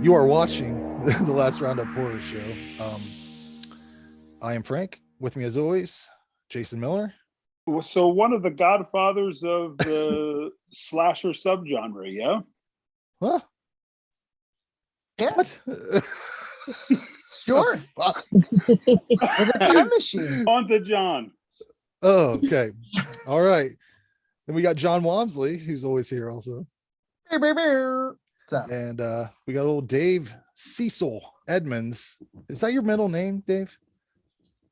You are watching the last Roundup Horror Show. I am Frank. With me, as always, Jason Miller. So one of the godfathers of the slasher subgenre, yeah? Huh? Yeah. What? Sure. With a time machine. On to John. Oh, okay. All right. Then we got John Walmsley, who's always here also. And we got old Dave Cecil Edmonds. Is that your middle name, Dave?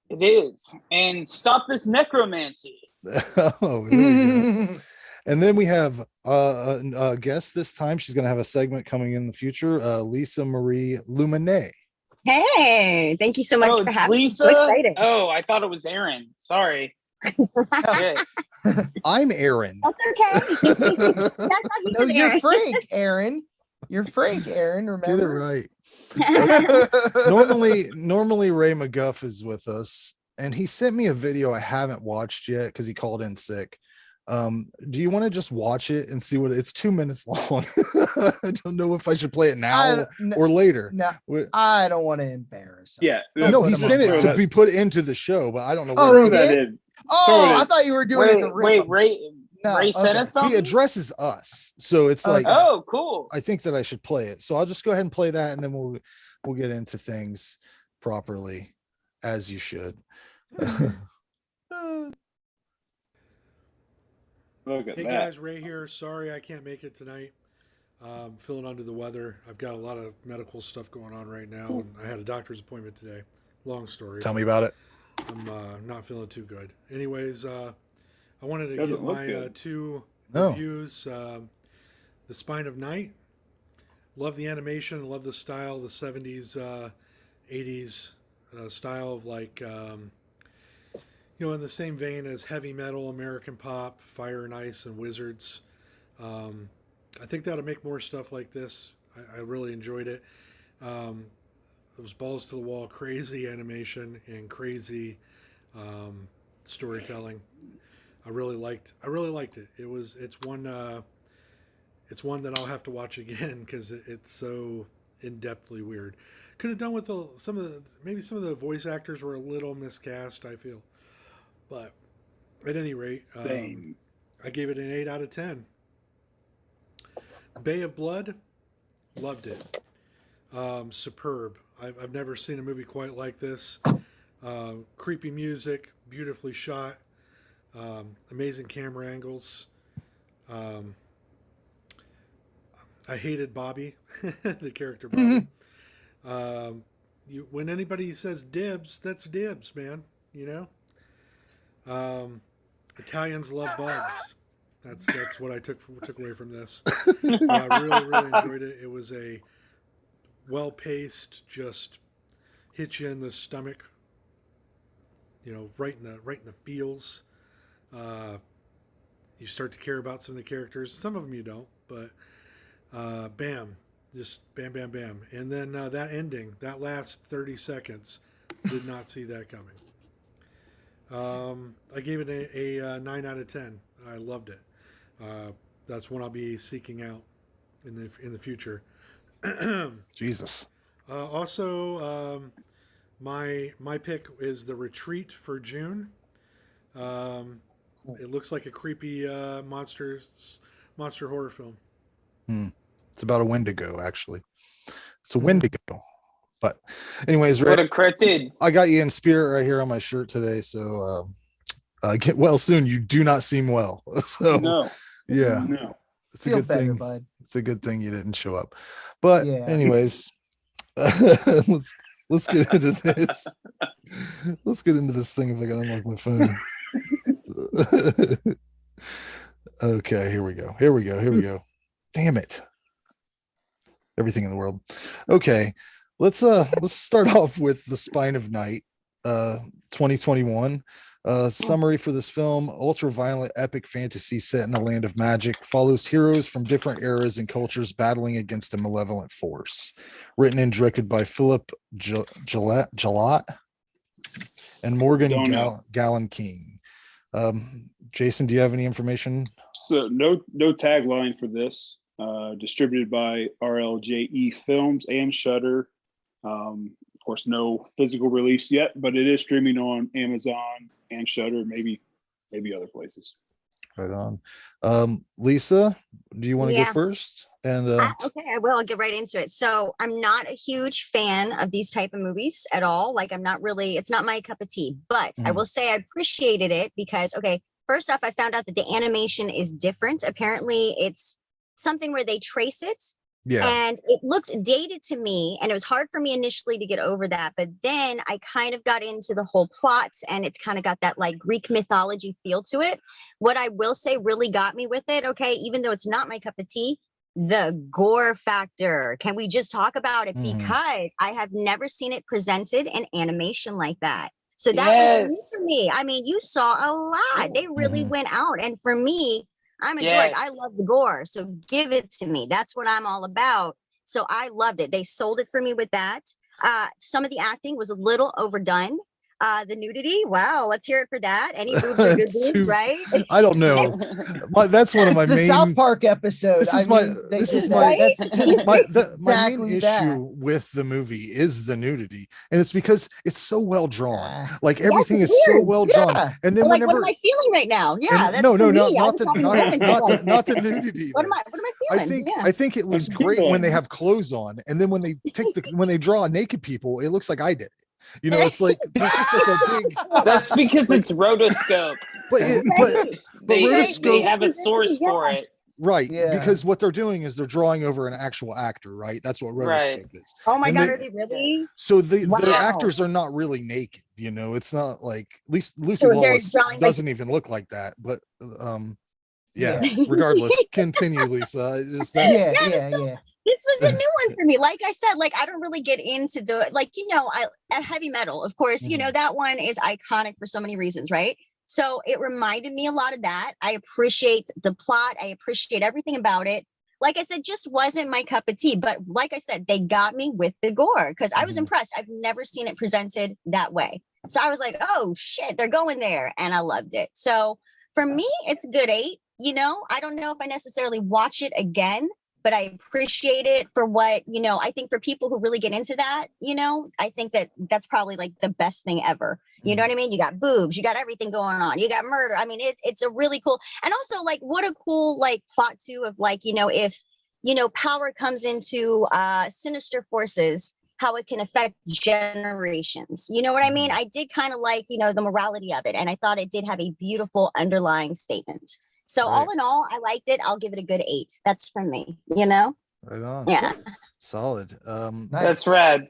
It is. And stop this necromancy. Oh, there we go. And then we have a guest this time. She's going to have a segment coming in the future. Lisa Marie Luminais. Hey, thank you so much for having me. So excited. Oh, I thought it was Aaron. Sorry. I'm Aaron. That's okay. No, you're Frank, Aaron. You're Frank, Aaron. Remember? Get it right. Normally Ray McGuff is with us, and he sent me a video I haven't watched yet because he called in sick. Do you want to just watch it and see what it's 2 minutes long? I don't know if I should play it now or later. No, I don't want to embarrass him. Yeah. No, he sent it to be put into the show, but I don't know where. Oh, Throw that in. I thought you were doing it. Wait, Ray sent us something? He addresses us, so it's like, oh, cool. I think that I should play it. So I'll just go ahead and play that, and then we'll get into things properly, as you should. Look at Hey that. guys, Ray here. Sorry I can't make it tonight. Feeling under the weather. I've got a lot of medical stuff going on right now, and I had a doctor's appointment today. Long story. Tell me about it. I'm not feeling too good. Anyways, I wanted to Doesn't give look my good. two Oh. reviews. The Spine of Night. Love the animation. Love the style. The 70s, 80s style of like, in the same vein as heavy metal, American pop, Fire and Ice, and Wizards. I think that'll make more stuff like this. I really enjoyed it. It was balls to the wall, crazy animation and crazy storytelling. I really liked it. It's one that I'll have to watch again because it's so in-depthly weird. Could have done with some of the voice actors were a little miscast, I feel. But at any rate, Same. I gave it an 8 out of 10. Bay of Blood, loved it. Superb. I've never seen a movie quite like this. Creepy music, beautifully shot, amazing camera angles. I hated Bobby, the character Bobby. When anybody says dibs, that's dibs, man. Italians love bugs. That's what I took away from this. I really enjoyed it. It was a well-paced, just hit you in the stomach. Right in the feels. You start to care about some of the characters. Some of them you don't, but bam, just bam, bam, bam. And then that ending, that last 30 seconds, did not see that coming. I gave it a 9 out of 10. I loved it. That's one I'll be seeking out in the future. Jesus. Also, my pick is The Retreat for June. It looks like a creepy monster horror film. It's about a Wendigo, actually. It's a Wendigo. But anyways, What a cryptid. I got you in spirit right here on my shirt today. So get well soon. You do not seem well. So No. yeah. No. It's a Feel good better, thing. bud. It's a good thing you didn't show up. But Yeah. anyways, let's get into this. Let's get into this thing if I can unlock my phone. Okay, here we go. Damn it. Everything in the world. Okay. Let's start off with The Spine of Night, 2021. Summary for this film: ultra-violent epic fantasy set in the land of magic follows heroes from different eras and cultures battling against a malevolent force. Written and directed by Philip Jalot and Morgan Gallen King. Jason, do you have any information? So no tagline for this. distributed by RLJE Films and Shudder. Of course, no physical release yet, but it is streaming on Amazon and Shudder, maybe other places. Right on. Lisa, do you want to go first? And okay, I will. I'll get right into it. So I'm not a huge fan of these type of movies at all. Like I'm not really, it's not my cup of tea, but I will say I appreciated it because, okay, first off, I found out that the animation is different. Apparently it's something where they trace it. Yeah. And it looked dated to me, and it was hard for me initially to get over that. But then I kind of got into the whole plot, and it's kind of got that like Greek mythology feel to it. What I will say really got me with it, okay, even though it's not my cup of tea, the gore factor. Can we just talk about it? Because I have never seen it presented in animation like that. So that was new for me. I mean, you saw a lot. They really went out. And for me, I'm a dork. I love the gore. So give it to me. That's what I'm all about. So I loved it. They sold it for me with that. Some of the acting was a little overdone. The nudity. Wow. Let's hear it for that. Any boobs are good boobs, right? I don't know. That's one of my main South Park episode. This is my main issue with the movie is the nudity, and it's because it's so well drawn. Like everything is so well drawn, and then like, what am I feeling right now? Yeah, that's not the nudity. What am I feeling? I think it looks great when they have clothes on, and then when they when they draw naked people, it looks like I did it. You know, it's like there's just like a big. That's because it's rotoscoped. But they have a source for it. Right, because what they're doing is they're drawing over an actual actor, right? That's what rotoscope is. Oh my God, are they really? So their actors are not really naked, you know. It's not like at least Lucy Lawless doesn't even look like that. But regardless, continue, Lisa. This was a new one for me. Like I said, like I don't really get into the heavy metal, of course, you know, that one is iconic for so many reasons, right? So it reminded me a lot of that. I appreciate the plot. I appreciate everything about it. Like I said, just wasn't my cup of tea. But like I said, they got me with the gore because I was impressed. I've never seen it presented that way. So I was like, oh shit, they're going there. And I loved it. So for me, it's a good 8. You know, I don't know if I necessarily watch it again, but I appreciate it for what, you know, I think for people who really get into that, you know, I think that that's probably like the best thing ever. You know what I mean? You got boobs, you got everything going on, you got murder. I mean, it's a really cool, and also like what a cool like plot too of like, you know, if, you know, power comes into sinister forces, how it can affect generations. You know what I mean? I did kind of like, you know, the morality of it. And I thought it did have a beautiful underlying statement. So all in all, I liked it. I'll give it a good 8. That's from me, you know? Right on. Yeah. Solid. That's rad.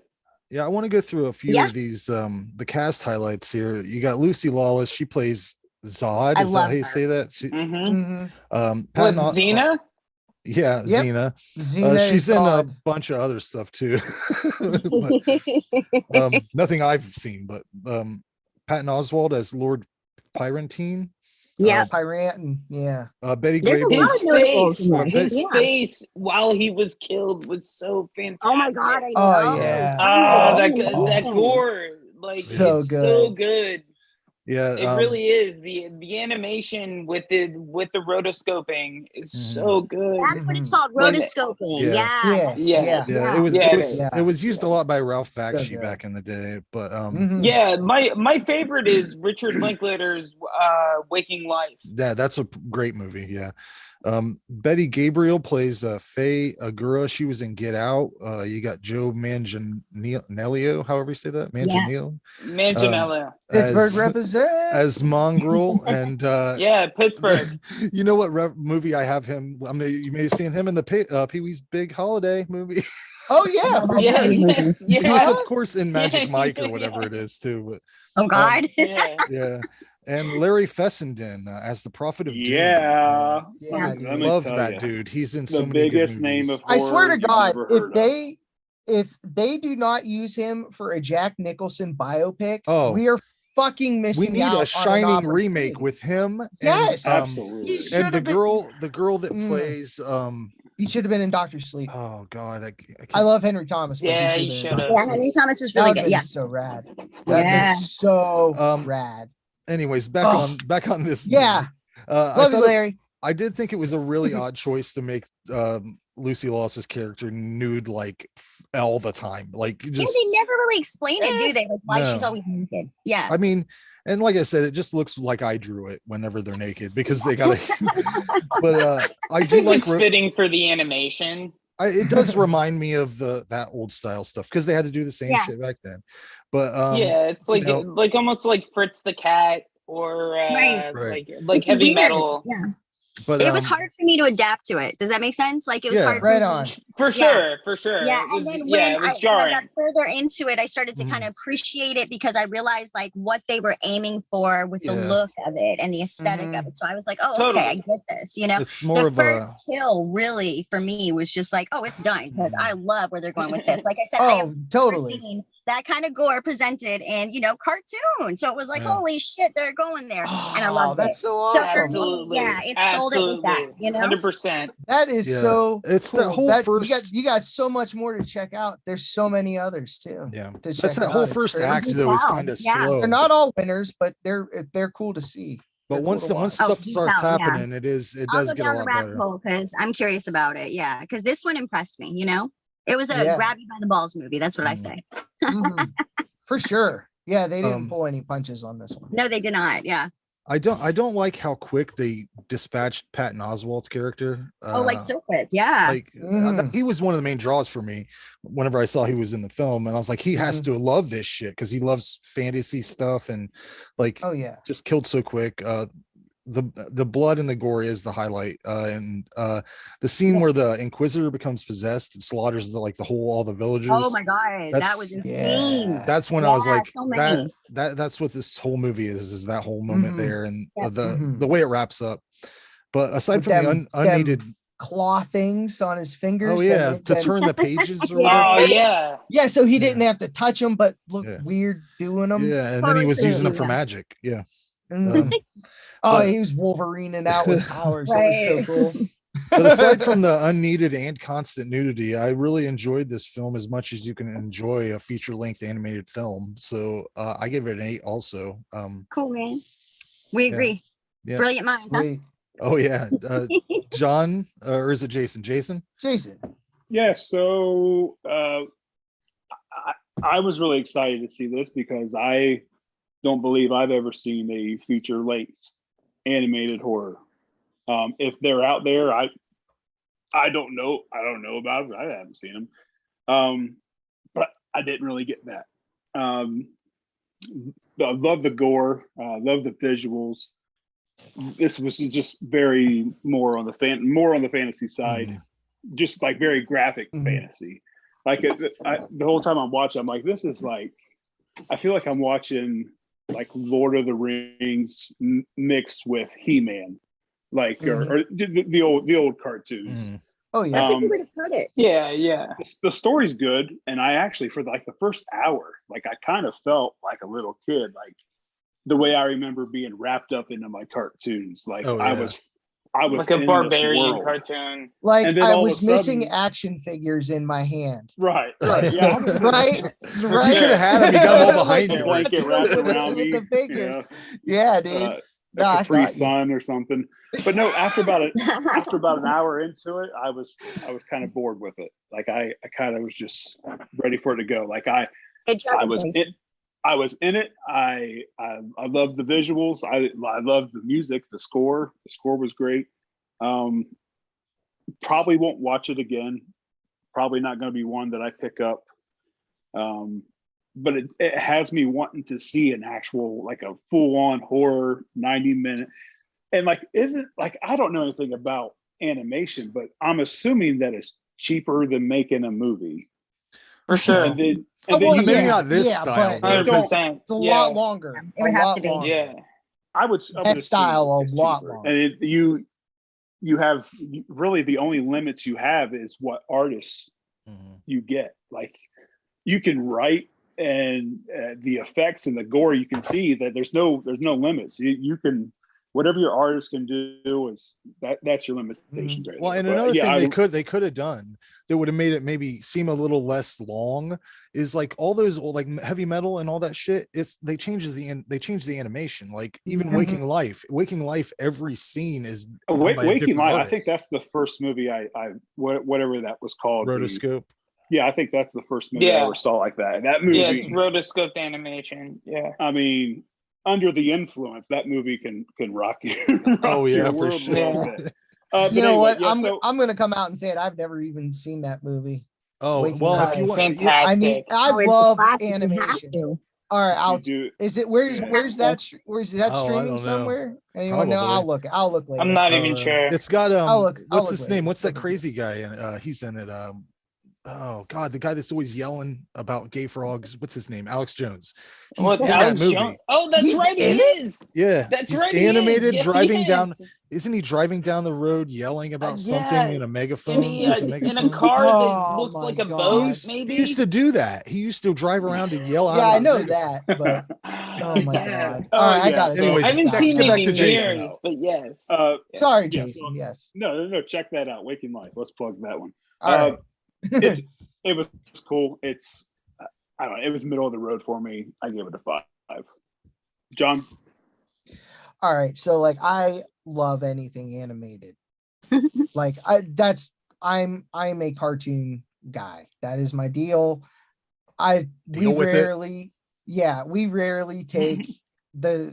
Yeah, I want to go through a few of these the cast highlights here. You got Lucy Lawless, she plays Zod. Is that how you say that? She, Xena? Yeah, Xena. She's in a bunch of other stuff too. But, nothing I've seen, but Patton Oswalt as Lord Pyrantine. Pyrantin. Betty Grable. His face while he was killed was so fantastic. Oh my God! I know. Oh yeah. That gore, like so it's good. So good. Yeah, it really is. The animation with the rotoscoping is so good. That's what it's called, rotoscoping. It was used a lot by Ralph Bakshi back in the day, but my favorite is Richard Linklater's Waking Life. Yeah, that's a great movie. Yeah. Betty Gabriel plays Faye Agura. She was in Get Out. You got Joe Manganiello, however you say that, Manganiello. Pittsburgh represent as Mongrel, and Pittsburgh. You know what movie I have him? I mean, you may have seen him in the Pee-wee's Big Holiday movie. Oh yeah, for sure. He was of course in Magic Mike or whatever it is too. But oh God, yeah. And Larry Fessenden as the Prophet of Doom. I love that dude. He's in so many good movies. Name of I swear to God, if they do not use him for a Jack Nicholson biopic, we are fucking missing out. We need a Shining remake with him. Yes, absolutely. And the girl that plays he should have been in Dr. Sleep. Oh God, I love Henry Thomas. Yeah, he should have. Yeah, Henry Thomas was really good. Yeah, so rad. That is so rad. Anyways, back on this. Yeah. Love you, Larry. I did think it was a really odd choice to make Lucy Lawless's character nude like all the time. Like just yeah, they never really explain it, do they? Like why she's no. always naked. Yeah. I mean, and like I said, it just looks like I drew it whenever they're naked because they gotta but I do think like it's fitting for the animation. it does remind me of that old style stuff because they had to do the same Yeah. shit back then. But Yeah, it's like you know, like almost like Fritz the Cat or Right. Right. like It's heavy weird. metal. Yeah. but It was hard for me to adapt to it. Does that make sense? Like it was Yeah. hard Right for on. me. For Yeah. sure. Yeah, It was, and then yeah, when it was I jarring. got further into it, I started to kind of appreciate it because I realized like what they were aiming for with the Yeah. look of it and the aesthetic of it. So I was like, oh, Totally. okay, I get this. You know, it's more the of first a kill really for me was just like, oh, it's done because I love where they're going with this. Like I said, I Oh, have never totally. seen that kind of gore presented in cartoon. So it was like, Yeah. holy shit, they're going there, and I Oh, loved that's it. so So awesome. for me, Absolutely. yeah, it sold it with that. You know, 100%. That is Yeah, so it's cool. that whole first you got so much more to check out. There's so many others too. yeah, To check that's that out. whole It's first crazy. act though is Wow. kind of Yeah. slow. They're not all winners, but they're cool to see. But They're cool once to once watch. stuff deep starts down, yeah. happening, it I'll does go get a down the lot rabbit better. hole because I'm curious about it. Yeah, because this one impressed me. It was a Yeah. grab you by the balls movie. That's what I say. Mhm. For sure. Yeah, they didn't Um, pull any punches on this one. No, they did not. Yeah. I don't like how quick they dispatched Patton Oswalt's character. Oh, like so quick. Yeah. Like he was one of the main draws for me whenever I saw he was in the film, and I was like, he has to love this shit because he loves fantasy stuff and like Oh yeah. just killed so quick. The blood and the gore is the highlight, and the scene where the Inquisitor becomes possessed and slaughters all the villagers. Oh my god, that was insane. Yeah. That's when I was like, so many. that's what this whole movie is that whole moment there, and Yep. the way it wraps up. But aside With from the them unneeded claw things on his fingers. oh that yeah, make to them- turn the pages or Yeah. Oh whatever. yeah. Yeah, so he didn't have to touch them, but look Yeah. weird doing them. Yeah, and then he was Totally using them for yeah. magic. Yeah. Mhm. but- He was Wolverineing out with powers. That Right. was so cool. But aside from the unneeded and constant nudity, I really enjoyed this film as much as you can enjoy a feature-length animated film. So I give it an 8 also. Cool, man. We agree. Yeah. Brilliant minds, huh? Sweet. Oh yeah. John, or is it Jason? Jason? Jason. Yeah, so I was really excited to see this because I don't believe I've ever seen a feature length animated horror. If they're out there, I don't know. I don't know about it. I haven't seen them. But I didn't really get that. I love the gore. Love the visuals. This was just very more on the fantasy side, just like very graphic fantasy. Like the whole time I'm watching, I'm like, this is like, I feel like I'm watching like Lord of the Rings mixed with He-Man, like or the old cartoons. Oh yeah. That's a good way to put it. Yeah. The story's good, and I actually for like the first hour, like I kind of felt like a little kid, like the way I remember being wrapped up into my cartoons. Like I was like a in this barbarian world. cartoon. Like And then I all of a was missing sudden- action figures in my hand. Right. Yeah. Right. You could have had them. You got them all behind A you. blanket wrapped around me. With the figures. Yeah. Yeah, dude. A I Capri thought you- Sun or something. But no, after about an hour into it, I was kind of bored with it. Like I kind of was just ready for it to go. Like I was in it. I loved the visuals. I loved the music, the score. The score was great. Probably won't watch it again. Probably not going to be one that I pick up. But it has me wanting to see an actual, like a full-on horror 90-minute. And like, I don't know anything about animation, but I'm assuming that it's cheaper than making a movie. For sure. And then maybe not this style. but though, 100%. it's a Yeah. lot longer. It would A have lot to be. longer. Yeah. I would That assume style it's a lot cheaper. longer. And you have really the only limits you have is what artists you get. Like you can write and the effects and the gore, you can see that there's no limits. You can whatever your artist can do is that's your limitations right Well, there. and But, another yeah, thing they could have done that would have made it maybe seem a little less long is like all those old, like heavy metal and all that shit. They change the animation. Like even Waking Life, every scene is done by a Waking different Life. artist. I think that's the first movie I whatever that was called. Rotoscope. Yeah, I think that's the first movie I ever saw like that. And that movie, it's rotoscoped animation. Yeah, I mean, under the influence, that movie can rock you. Oh yeah, your for world a sure. little bit. You know what? Yeah, I'm gonna come out and say it. I've never even seen that movie. Oh Waking well, Life. if you it's want, fantastic. I Oh, it's a love classic. You have animation. to. All right, You do- is it where's that Oh, I streaming don't know. somewhere? Anyone know? Probably. I'll look later. I'm not even sure. It's got I'll look what's his later. name? What's that crazy guy? And he's in it. Oh God, the guy that's always yelling about gay frogs. What's his name? Alex Jones. He's What's in that Alex movie. Jones? Oh, that's He's right. He in it? is. Yeah, That's he's right. he is. animated Yes, he driving down. is. Isn't he driving down the road yelling about something Yeah. in a megaphone? In a car that Oh, looks my like a God. boat, maybe. He used to do that. He used to drive around and yell out. Yeah, I of the know megaphone. that, but oh my Yeah. God. All right, I got it. Anyways, I haven't get seen back it to in Jason. years, but yes. Sorry, yeah, Jason. Yes. No, check that out. Waking Life. Let's plug that one. All right. It was cool. I don't know. It was middle of the road for me. I gave it a 5. John. All right. So like I love anything animated. Like I'm a cartoon guy. That is my deal. We rarely take the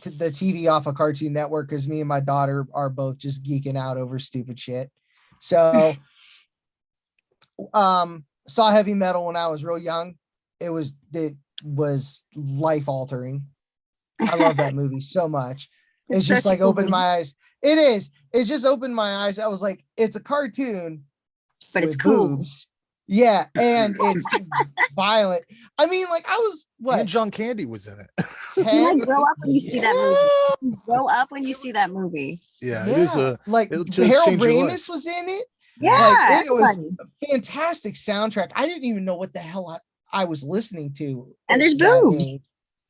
TV off of Cartoon Network because me and my daughter are both just geeking out over stupid shit. So saw heavy metal when I was real young. It was life altering. I love that movie so much. It's just like opened my eyes. It is. It's just opened my eyes. I was like, it's a cartoon, but it's cool. Boobs. Yeah, and it's violent. I mean, like I was what? And John Candy was in it. You like grow up when you see that movie. You grow up when you see that movie. Yeah, it is like Harold Ramis was in it. Yeah, like, it was a fantastic soundtrack. I didn't even know what the hell I was listening to. And there's boobs.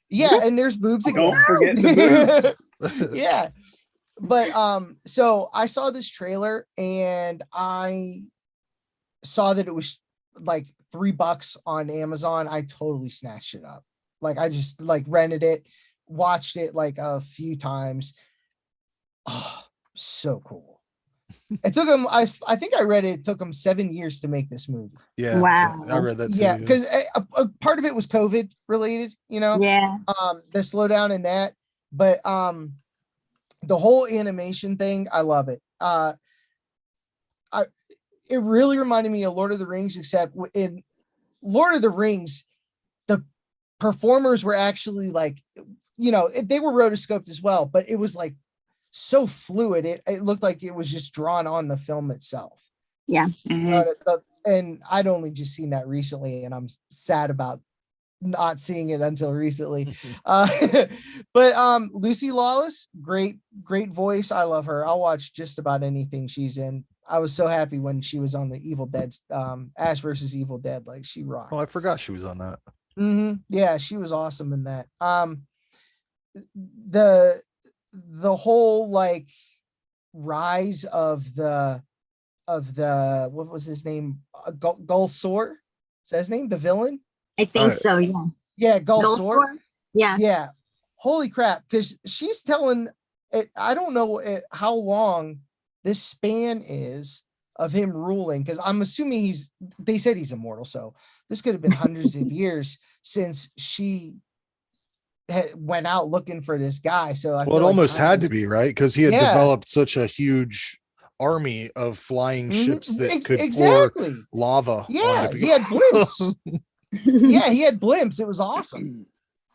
Yeah, and there's boobs again. Don't forget the boobs. Yeah. But so I saw this trailer and I saw that it was like $3 on Amazon. I totally snatched it up. Like I just like rented it, watched it like a few times. Oh, so cool. It took him, I think I read it took him 7 years to make this movie. Yeah. Wow. I read that too. Yeah, because a part of it was COVID related, you know. Yeah. The slowdown in that, but the whole animation thing, I love it. It really reminded me of Lord of the Rings, except in Lord of the Rings, the performers were actually like, you know, they were rotoscoped as well, but it was like so fluid. It looked like it was just drawn on the film itself. Yeah. And I'd only just seen that recently, and I'm sad about not seeing it until recently. But Lucy Lawless, great voice. I love her. I'll watch just about anything she's in. I was so happy when she was on the Evil Dead, Ash versus Evil Dead. Like she rocked. Oh, I forgot she was on that. Yeah, she was awesome in that. The whole like rise of the what was his name? Gulsor? Is that his name? The villain? I think so. Yeah. Yeah, Gulsor. Yeah. Yeah. Holy crap! Because she's telling it. I don't know how long this span is of him ruling, because I'm assuming they said he's immortal, so this could have been hundreds of years since she went out looking for this guy. So it almost had to be, right? Because he had developed such a huge army of flying ships that could pour lava. Yeah, he had blimps. Yeah, he had blimps. It was awesome.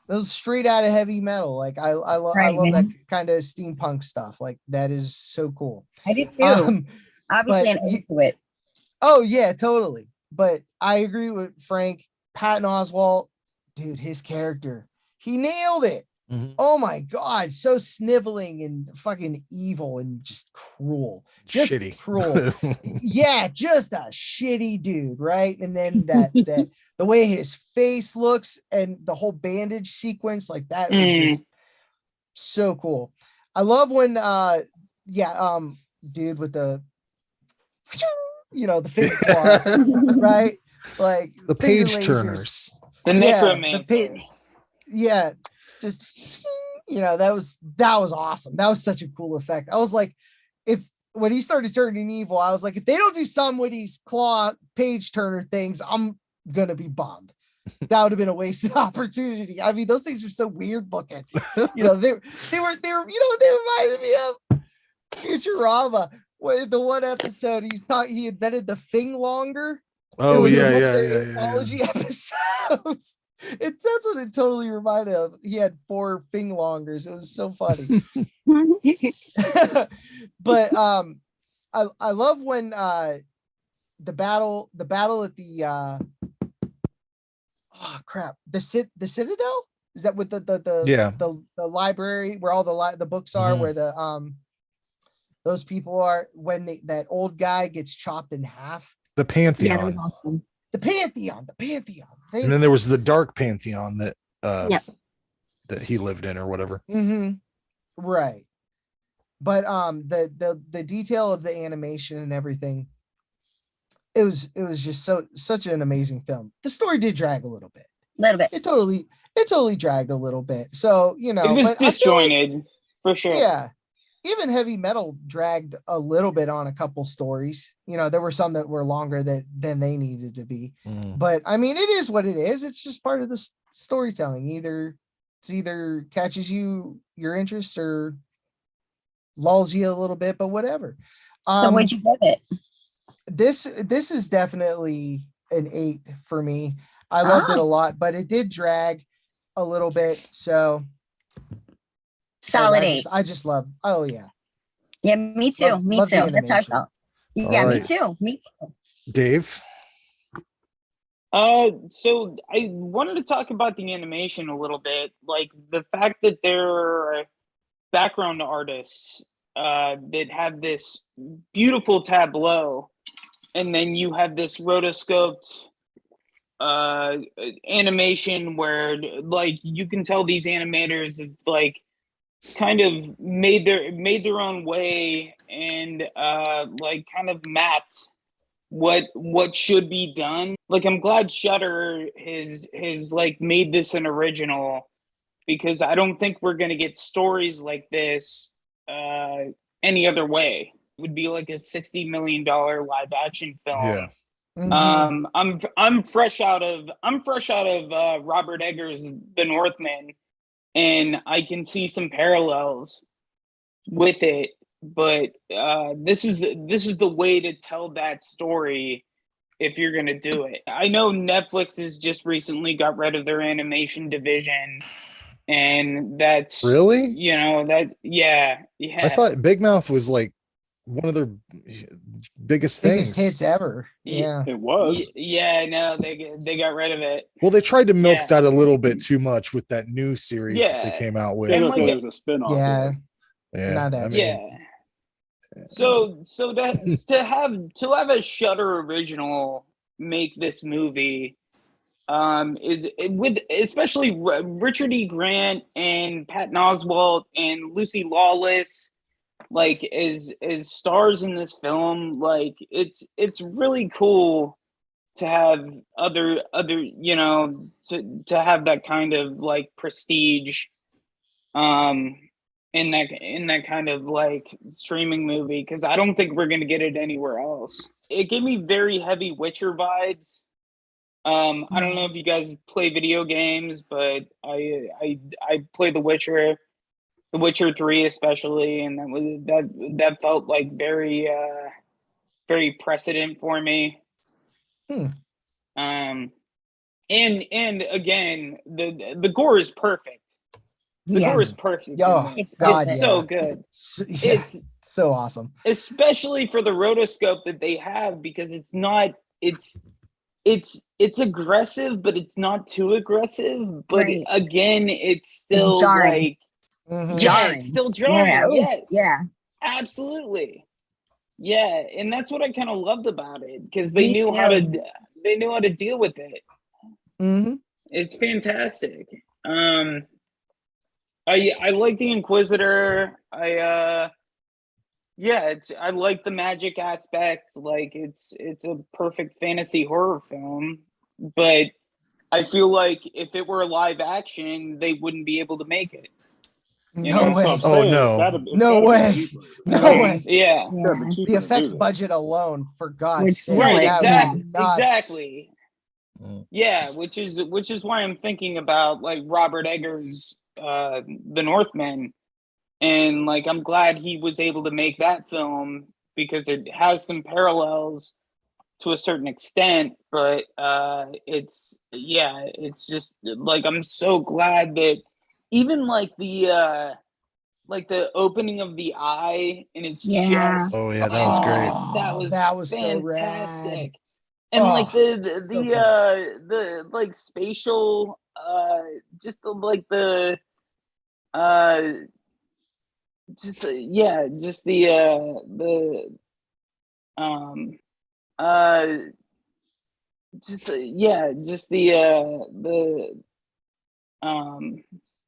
It was straight out of heavy metal. Like I love that kind of steampunk stuff. Like that is so cool. I did too. Obviously, I'm into it. Oh yeah, totally. But I agree with Frank. Patton Oswalt, dude, his character, he nailed it. Oh my god, so sniveling and fucking evil and just cruel. Just shitty. Cruel. Yeah, just a shitty dude, right? And then that the way his face looks and the whole bandage sequence, like that was just so cool. I love when dude with the the finger claws, right? Like The finger page lasers. turners. The necromancers. Just that was awesome. That was such a cool effect. I was like, when he started turning evil, I was like, if they don't do some with these claw page turner things, I'm gonna be bummed. That would have been a wasted opportunity. I mean, those things are so weird looking. They reminded me of Futurama. The one episode he invented the thing longer. Oh yeah. Anthology episodes. That's what it totally reminded of. He had 4 thing longers. It was so funny. But I love when the battle at the the Citadel, is that with the library where all the books are, where the those people are, when that old guy gets chopped in half. The Pantheon. Yeah, that was awesome. The Pantheon. And then there was the Dark Pantheon that that he lived in or whatever. Right. But the detail of the animation and everything, it was just such an amazing film. The story did drag a little bit. It totally dragged a little bit. So, it was disjointed for sure. Yeah. Even Heavy Metal dragged a little bit on a couple stories. There were some that were longer than they needed to be. But I mean, it is what it is. It's just part of the storytelling. Either catches your interest or lulls you a little bit, but whatever. So what'd you give it? This is definitely an 8 for me. I loved it a lot, but it did drag a little bit. So solid 8. I just love. Oh yeah. Yeah, me too. Me too. That's how I felt. Yeah, right. Me too. Dave. So I wanted to talk about the animation a little bit, like the fact that there are background artists that have this beautiful tableau, and then you have this rotoscoped animation where like you can tell these animators have like kind of made their own way and like kind of mapped what should be done. Like I'm glad Shudder has like made this an original, because I don't think we're gonna get stories like this any other way. It would be like a $60 million live action film. Yeah. I'm fresh out of Robert Eggers' The Northman, and I can see some parallels with it. But this is the way to tell that story if you're gonna do it. I know Netflix has just recently got rid of their animation division, and that's Really? Yeah. I thought Big Mouth was like one of their biggest things. Hits ever. Yeah. It was. Yeah, no, they got rid of it. Well, they tried to milk that a little bit too much with that new series that they came out with. It And looked like it was a spin-off. Yeah. Yeah. Not I mean, Yeah. So to have a Shudder original make this movie is with especially Richard E. Grant and Patton Oswalt and Lucy Lawless like as stars in this film. Like it's really cool to have other to have that kind of like prestige in that kind of like streaming movie, because I don't think we're gonna get it anywhere else. It gave me very heavy Witcher vibes. I don't know if you guys play video games, but I play The Witcher 3 especially, and that felt like very precedent for me. And again, the gore is perfect. The gore is perfect. Oh, it's God, so good. It's so awesome, especially for the rotoscope that they have, because it's aggressive, but it's not too aggressive. But again, it's still jarring. Jarring. It's still jarring. Yeah. Yes. Yeah. Absolutely. Yeah, and that's what I kind of loved about it, because they knew how to deal with it. It's fantastic. I like the Inquisitor. I like the magic aspect. Like it's a perfect fantasy horror film, but I feel like if it were a live action, they wouldn't be able to make it. No That's what way. I'm Oh, saying. no. It's gotta be No way. cheaper. No way. Yeah. It's gotta be cheaper The to do effects that. budget alone, for God's Which sake, really- Right, that was yeah. nuts. exactly. Mm. Yeah, which is why I'm thinking about like Robert Eggers' The Northman, and like I'm glad he was able to make that film because it has some parallels to a certain extent, but it's just like I'm so glad that even like the opening of the eye and it's Yeah. just Oh yeah, that was great. that was so rad. fantastic. And like Oh, the like spatial just the like the uh just yeah just the uh just yeah just the um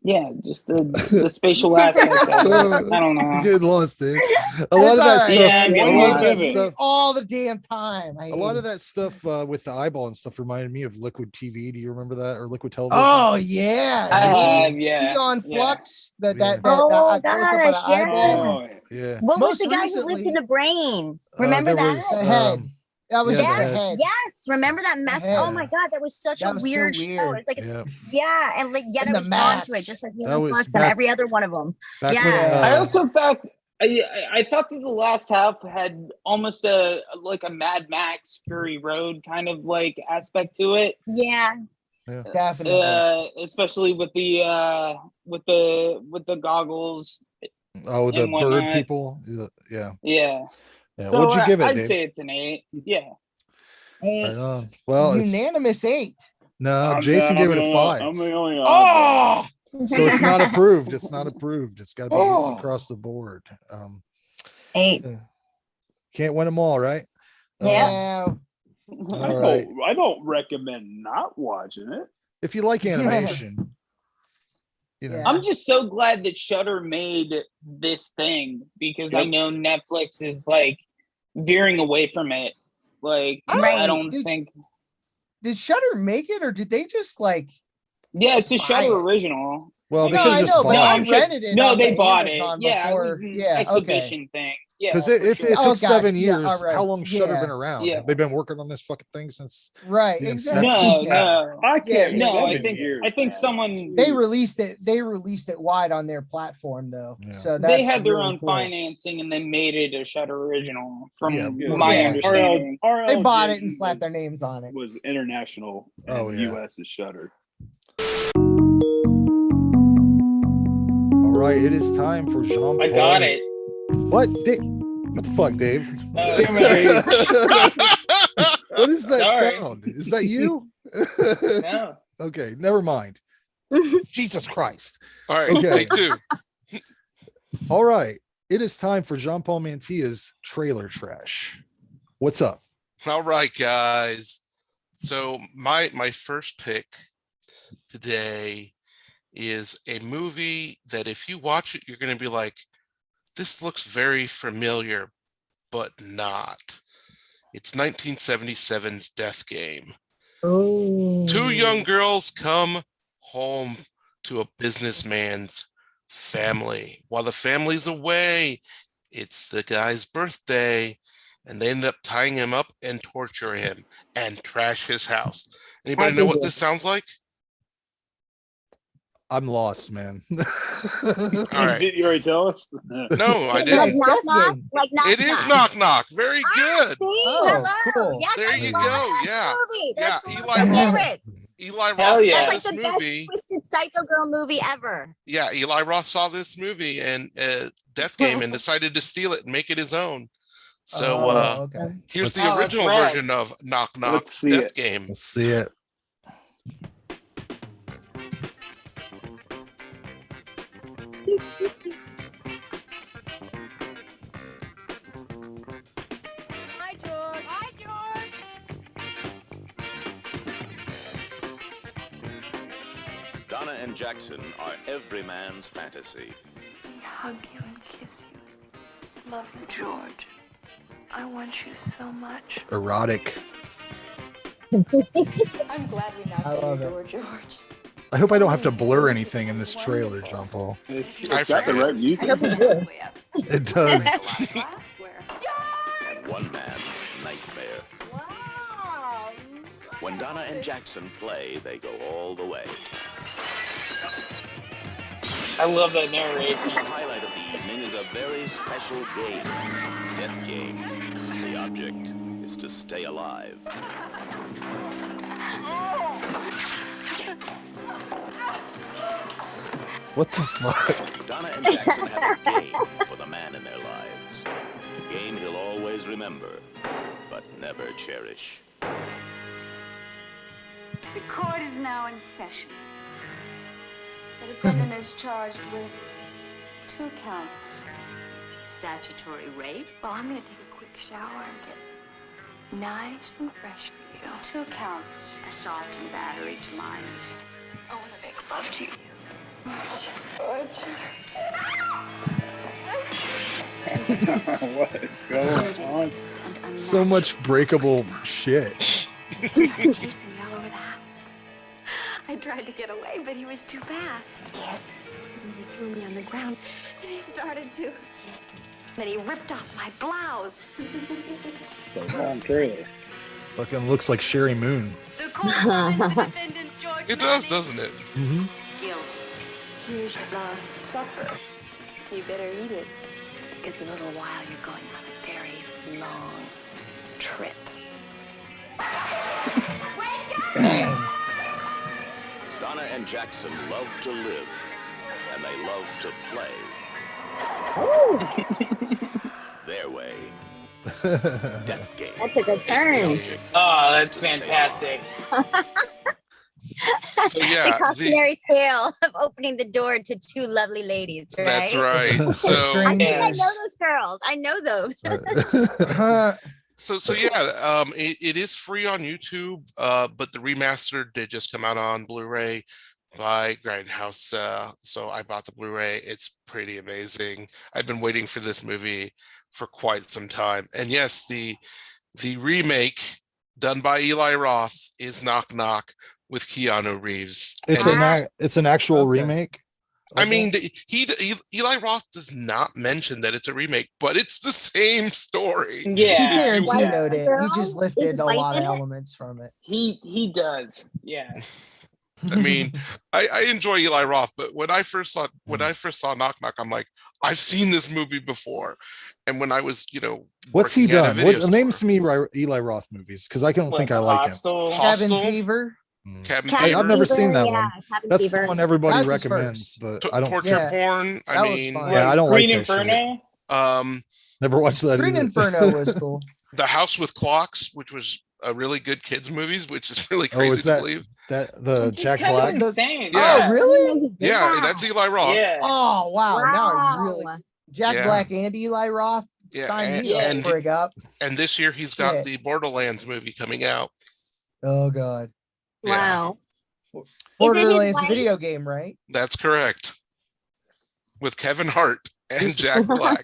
yeah just the spatial aspect of it. I don't You're know. getting lost, dude. A It's lot of that all right. stuff. Yeah, I'm a getting lot of lost. that stuff. all the damn time. A lot of that stuff with the eyeball and stuff reminded me of Liquid TV. Do you remember that, or Liquid Television? Oh yeah, I dude. have, yeah. Neon Yeah. Flux. That Yeah. Oh close up on gosh, the eyeball. Oh, Yeah. What was Most the guy who lived in recently- the brain? Remember there that? was, The head. That was yeah, just the the Yes, head. yes. Remember that mess? head. Oh my god, that was such That a was so weird show. weird. It's like Yeah. yeah, and like yet And I the was drawn to it, Max. just like That Neon was Flux and back- every other one of them. Back Yeah. when I also thought I thought that the last half had almost a like a Mad Max Fury Road kind of like aspect to it. Yeah. Definitely. Especially with the goggles oh the and bird whatnot. people. Yeah. Yeah. Yeah. So What'd you give it, I'd Dave? say it's an 8. Yeah. Hey. Right on. Well, it's Unanimous 8. no. Jason gave it a 5. I'm the only odd Oh, So it's not approved. It's not approved. It's got to be Oh. it's across the board. 8. Can't win them all, right? yeah. one. All right. I don't recommend not watching it. If you like animation, you know. Yeah. I'm just so glad that Shudder made this thing because I Yep. know Netflix is like veering away from it. Like Right. I don't Did- think. Did Shutter make it, or did they just like? Yeah, it's a buy Shudder it? original. Well, they No, could I have just know, but bought I it. I'm sure- rented it. No, on they the bought Amazon it. Yeah, it before. was an Yeah, exhibition thing. Yeah, Because for if sure. it Oh, took 7 gotcha. Yeah, years, all right. how long Shudder Yeah. been around? Yeah. Have they been working on this fucking thing since? Right, the exactly. inception? No. I can't. Yeah, No, yeah, I yeah. think years, I think man. someone They released it. They released it wide on their platform, though. Yeah. So that's they had their really own cool. financing and then made it a Shudder original. From Yeah, my yeah. understanding. They bought it and slapped their names on it. Was international. Oh, And yeah. U.S. is Shudder. All right, it is time for Jean. I got it. What? What the fuck, Dave? What is that Sorry. sound? Is that you? No. Okay, never mind. Jesus Christ. All right, Okay. take 2. All right, it is time for Jean Paul Mantilla's trailer trash. What's up? All right, guys. So my first pick today is a movie that if you watch it, you're going to be like, this looks very familiar, but not. It's 1977's Death Game. Oh. 2 young girls come home to a businessman's family. While the family's away, it's the guy's birthday, and they end up tying him up and torturing him and trash his house. Anybody know what this sounds like? I'm lost, man. All right. Did you already tell us? No, I Like didn't. knock knock, Game. like knock It is Knock Knock. Very good. See, Oh, hello. cool. Yes, There I you love go, that yeah. movie. Yeah, That's one of Eli my Roth. favorites. Eli Hell Roth yeah. saw That's like this the movie. best twisted psycho girl movie ever. Yeah, Eli Roth saw this movie and Death Game and decided to steal it and make it his own. So Oh, okay. here's Let's- the Oh, original that's rad. version of Knock Knock Let's see Death it. Game. Let's see it. Hi, George. Hi, George. Donna and Jackson are every man's fantasy. Hug you and kiss you. Love you, George. I want you so much. Erotic. I'm glad we knocked I on love your it. door, George. I hope I don't have to blur anything in this trailer, John Paul. It's I got the forget. right music. It does. Glassware. And one man's nightmare. Wow. When Donna and Jackson play, they go all the way. I love that narration. The highlight of the evening is a very special game. Death Game. The object is to stay alive. What the fuck? Donna and Jackson have a game for the man in their lives. A game he'll always remember, but never cherish. The court is now in session. The defendant is charged with 2 counts. Statutory rape. Well, I'm going to take a quick shower and get nice and fresh for you. 2 counts. Assault and battery to minors. I want to make love to you. George. What is going on? So much breakable shit. Chasing me all over the house. I tried to get away, but he was too fast. Yes. And he threw me on the ground, and he started to. Then he ripped off my blouse. The wrong trailer. Fucking looks like Sherry Moon. The court finds the defendant, George It does, Manning, doesn't it? Mm-hmm. guilty. Here's your last supper. You better eat it, because in a little while you're going on a very long trip. Donna and Jackson love to live, and they love to play. Their way. Death Game. That's a good is the turn. object Oh, is that's to stay fantastic. So yeah, The cautionary tale of opening the door to 2 lovely ladies, right? that's right. I So think I Strangers. know those girls. I know those. so yeah, it is free on YouTube, but the remastered did just come out on Blu-ray by Grindhouse. So I bought the Blu-ray. It's pretty amazing. I've been waiting for this movie for quite some time. And yes, the remake done by Eli Roth is Knock Knock with Keanu Reeves. It's And it's an actual Okay. remake. I mean, Eli Roth does not mention that it's a remake, but it's the same story. He Yeah, Tarantino'd it. He Girl, just lifted is a white lot of in it? elements from it. he does. Yeah. I mean, I enjoy Eli Roth, but when I first saw Knock Knock, I'm like, I've seen this movie before. And when I was, What's he working at a done? video What names store- me Eli Roth movies? Because I don't think I like him. Hostel. Hostel. Cabin Fever. Cabin Hey, Fever, I've never seen that yeah, one. Cabin That's Fever. the one everybody That's his recommends, first. but I don't. Portrait Yeah. porn. I That was mean, fun. Yeah, I don't Green like that shit. Inferno. Never watched that Green either. Inferno was cool. The House with Clocks, which was a really good kids movies, which is really Oh, crazy is to that believe. that the It's Jack kind Black? of insane. Yeah. Oh, really? Yeah, that's Eli Roth. Yeah. Oh, wow. Now I Wow. really. Jack Yeah. Black and Eli Roth. Yeah, Sign and- me up, and- brig up. And this year he's got Shit. the Borderlands movie coming out. Oh, God. Wow. Borderlands wife? video game, right? That's correct. With Kevin Hart and Jack Black.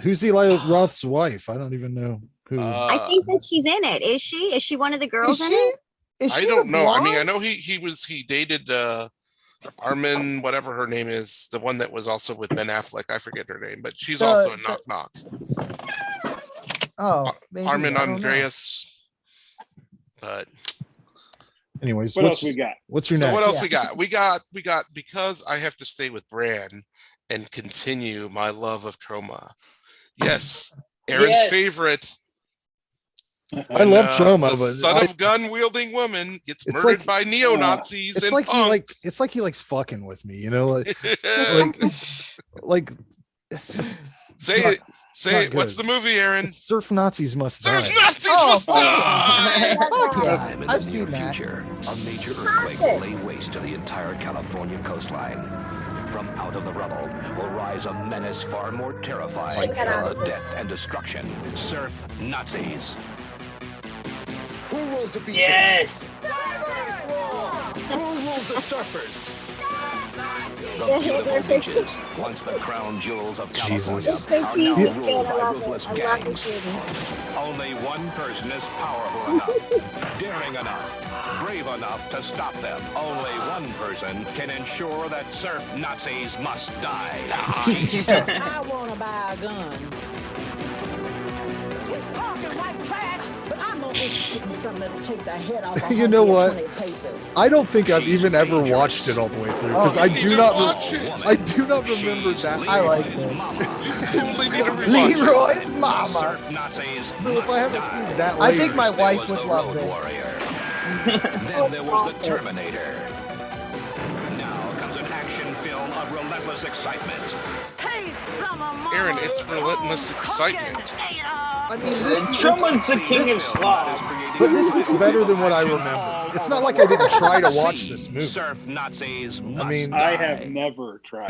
Who's Eli Roth's wife? I don't even know who. I think that she's in it. Is she? Is she one of the Is girls in she? it? Is I she don't the know. I mean, I blonde? know he dated Armin, whatever her name is, the one that was also with Ben Affleck. I forget her name, but she's also in Knock Knock. Oh, maybe. Armin I don't know. Andreas. But Anyways, What what's else we got? what's your so next? what else Yeah. we got? We got because I have to stay with Bran and continue my love of Troma. Yes, Aaron's Yes. favorite. I love when, Troma, the but son of gun wielding woman gets It's murdered like- by neo Nazis. It's and like punks. it's like he likes fucking with me, you know, like like it's just say not- it. Say not it. What's the good. movie, Aaron? it's surf Nazis must die. There's Nazis Oh, must fuck die! Fuck yeah. Time in I've the near seen that. future, a major earthquake will lay waste to the entire California coastline. From out of the rubble will rise a menace far more terrifying Shit, of Nazis. death and destruction. Surf Nazis. Who rules the beaches? Yes. rules the surfers? The The beautiful Hitler picture. beaches, once the crown jewels of Jesus. California, are So now cute. ruled I by love it. ruthless I love gangs. this movie. Only one person is powerful enough, daring enough, brave enough to stop them. Only one person can ensure that surf Nazis must die. I want to buy a gun. You're talking like trash, but I'm gonna be shooting something that'll take the head off. You know what? I don't think I've even ever watched it all the way through because Oh, I you need do to not. watch it. I do not remember that. I like this. Totally need to rewatch it. Leroy's mama. So if I haven't seen that, I later, think my There wife was would the love Road this. Warrior. Oh, Then it's there was the awesome. Terminator. Now comes an action film of relentless excitement. Aaron, it's relentless excitement. I mean, this Truma's the king of this- slob. but this looks better than what I remember. It's not like I didn't try to watch this movie. Surf Nazis must mean- I die. have never tried.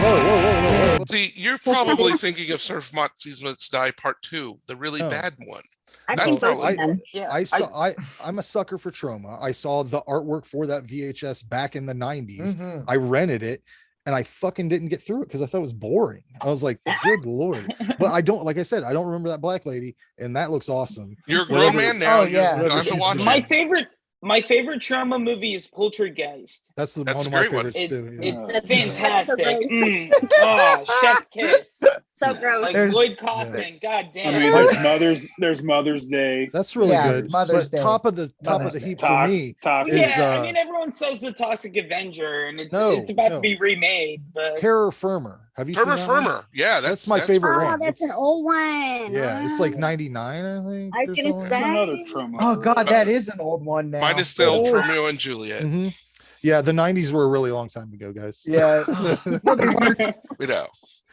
Whoa. See, you're probably thinking of Surf Nazis Must Die Part 2, the really No. bad one. I've That's seen both probably- of them. Yeah, I'm a sucker for Troma. I saw the artwork for that VHS back in the 90s. Mhm. I rented it and I fucking didn't get through it because I thought it was boring. I was like, good lord. But I don't, like I said, I don't remember that black lady, and that looks awesome. You're a grown Whatever- man now. Oh, You yeah. don't have to Whatever watch she's it. doing. my favorite trauma movie is Poltergeist. That's That's one a of my great one. favorites It's too. Yeah. it's That's fantastic. so Chef's kiss. So gross. Like There's- Lloyd Kaufman. God I damn. mean, there's Mother's Day. That's really Yeah, good. Mother's But Day. top of the Mother's Day. heap for me Toxic. is I mean, everyone says the Toxic Avenger, and it's No, about no. to be remade. But Terror Firmer. Have you seen that one? Firmer. Yeah, That's my favorite Oh, one. that's an old one. Yeah, it's like 99, I think. I was or gonna something. say. Another trauma. Oh god, that is an old one now. Mine is still Oh, Romeo and Juliet. Mhm. Yeah, the 90s were a really long time ago, guys. Yeah. No, they weren't. We know.